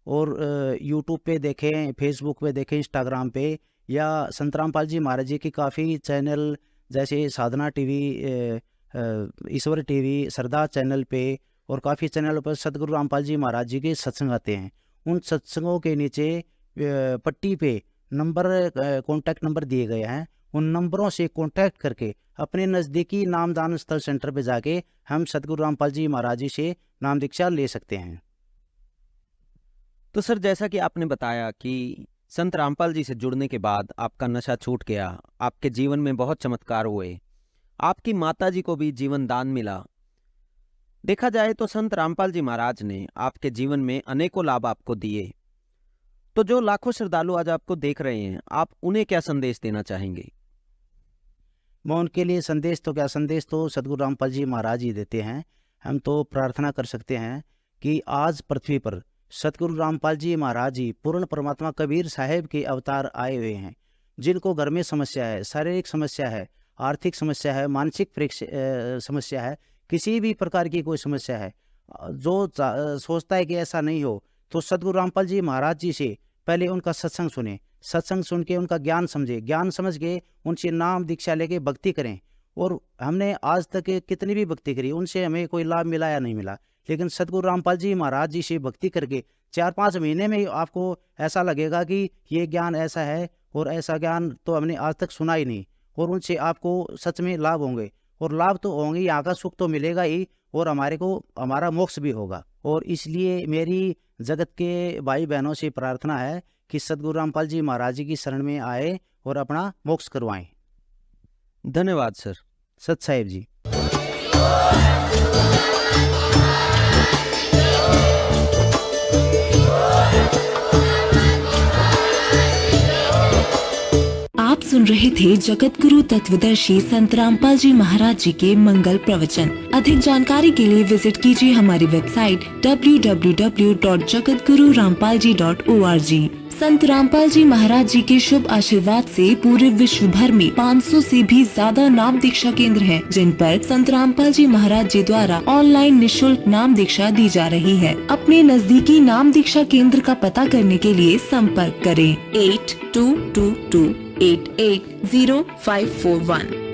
और यूट्यूब पे देखें, फेसबुक पे देखें, इंस्टाग्राम पे, या संत रामपाल जी महाराज जी की काफ़ी चैनल जैसे साधना टीवी, ईश्वर टीवी, सरदार चैनल पे और काफ़ी चैनलों पर सतगुरु रामपाल जी महाराज जी के सत्संग आते हैं। उन सत्संगों के नीचे पट्टी पे नंबर, कॉन्टैक्ट नंबर दिए गए हैं। उन नंबरों से कॉन्टैक्ट करके अपने नज़दीकी नामदान स्थल सेंटर पे जाके हम सतगुरु रामपाल जी महाराज जी से नाम दीक्षा ले सकते हैं। तो सर, जैसा कि आपने बताया कि संत रामपाल जी से जुड़ने के बाद आपका नशा छूट गया, आपके जीवन में बहुत चमत्कार हुए, आपकी माताजी को भी जीवन दान मिला। देखा जाए तो संत रामपाल जी महाराज ने आपके जीवन में अनेकों लाभ आपको दिए। तो जो लाखों श्रद्धालु आज आपको देख रहे हैं, आप उन्हें क्या संदेश देना चाहेंगे? मैं उनके लिए संदेश तो क्या, संदेश तो सतगुरु रामपाल जी महाराज ही देते हैं। हम तो प्रार्थना कर सकते हैं कि आज पृथ्वी पर सतगुरु रामपाल जी महाराज जी पूर्ण परमात्मा कबीर साहब के अवतार आए हुए हैं। जिनको घर में समस्या है, शारीरिक समस्या है, आर्थिक समस्या है, मानसिक समस्या है, किसी भी प्रकार की कोई समस्या है, जो सोचता है कि ऐसा नहीं हो, तो सतगुरु रामपाल जी महाराज जी से पहले उनका सत्संग सुने, सत्संग सुन के उनका ज्ञान समझे, ज्ञान समझ के उनसे नाम दीक्षा लेके भक्ति करें। और हमने आज तक कितनी भी भक्ति करी, उनसे हमें कोई लाभ मिला या नहीं मिला, लेकिन सतगुरु रामपाल जी महाराज जी से भक्ति करके 4-5 महीने में आपको ऐसा लगेगा कि ये ज्ञान ऐसा है और ऐसा ज्ञान तो हमने आज तक सुना ही नहीं। और उनसे आपको सच में लाभ होंगे, और लाभ तो होंगे, यहाँ का सुख तो मिलेगा ही, और हमारा मोक्ष भी होगा। और इसलिए मेरी जगत के भाई बहनों से प्रार्थना है कि सतगुरु रामपाल जी महाराज जी की शरण में आए और अपना मोक्ष करवाएं। धन्यवाद सर। सत साहिब जी। आप सुन रहे थे जगत गुरु तत्वदर्शी संत रामपाल जी महाराज जी के मंगल प्रवचन। अधिक जानकारी के लिए विजिट कीजिए हमारी वेबसाइट www.jagatgururampalji.org। संत रामपाल जी महाराज जी के शुभ आशीर्वाद से पूरे विश्व भर में 500 से भी ज्यादा नाम दीक्षा केंद्र हैं, जिन पर संत रामपाल जी महाराज जी द्वारा ऑनलाइन निशुल्क नाम दीक्षा दी जा रही है। अपने नजदीकी नाम दीक्षा केंद्र का पता करने के लिए संपर्क करें 8222880541।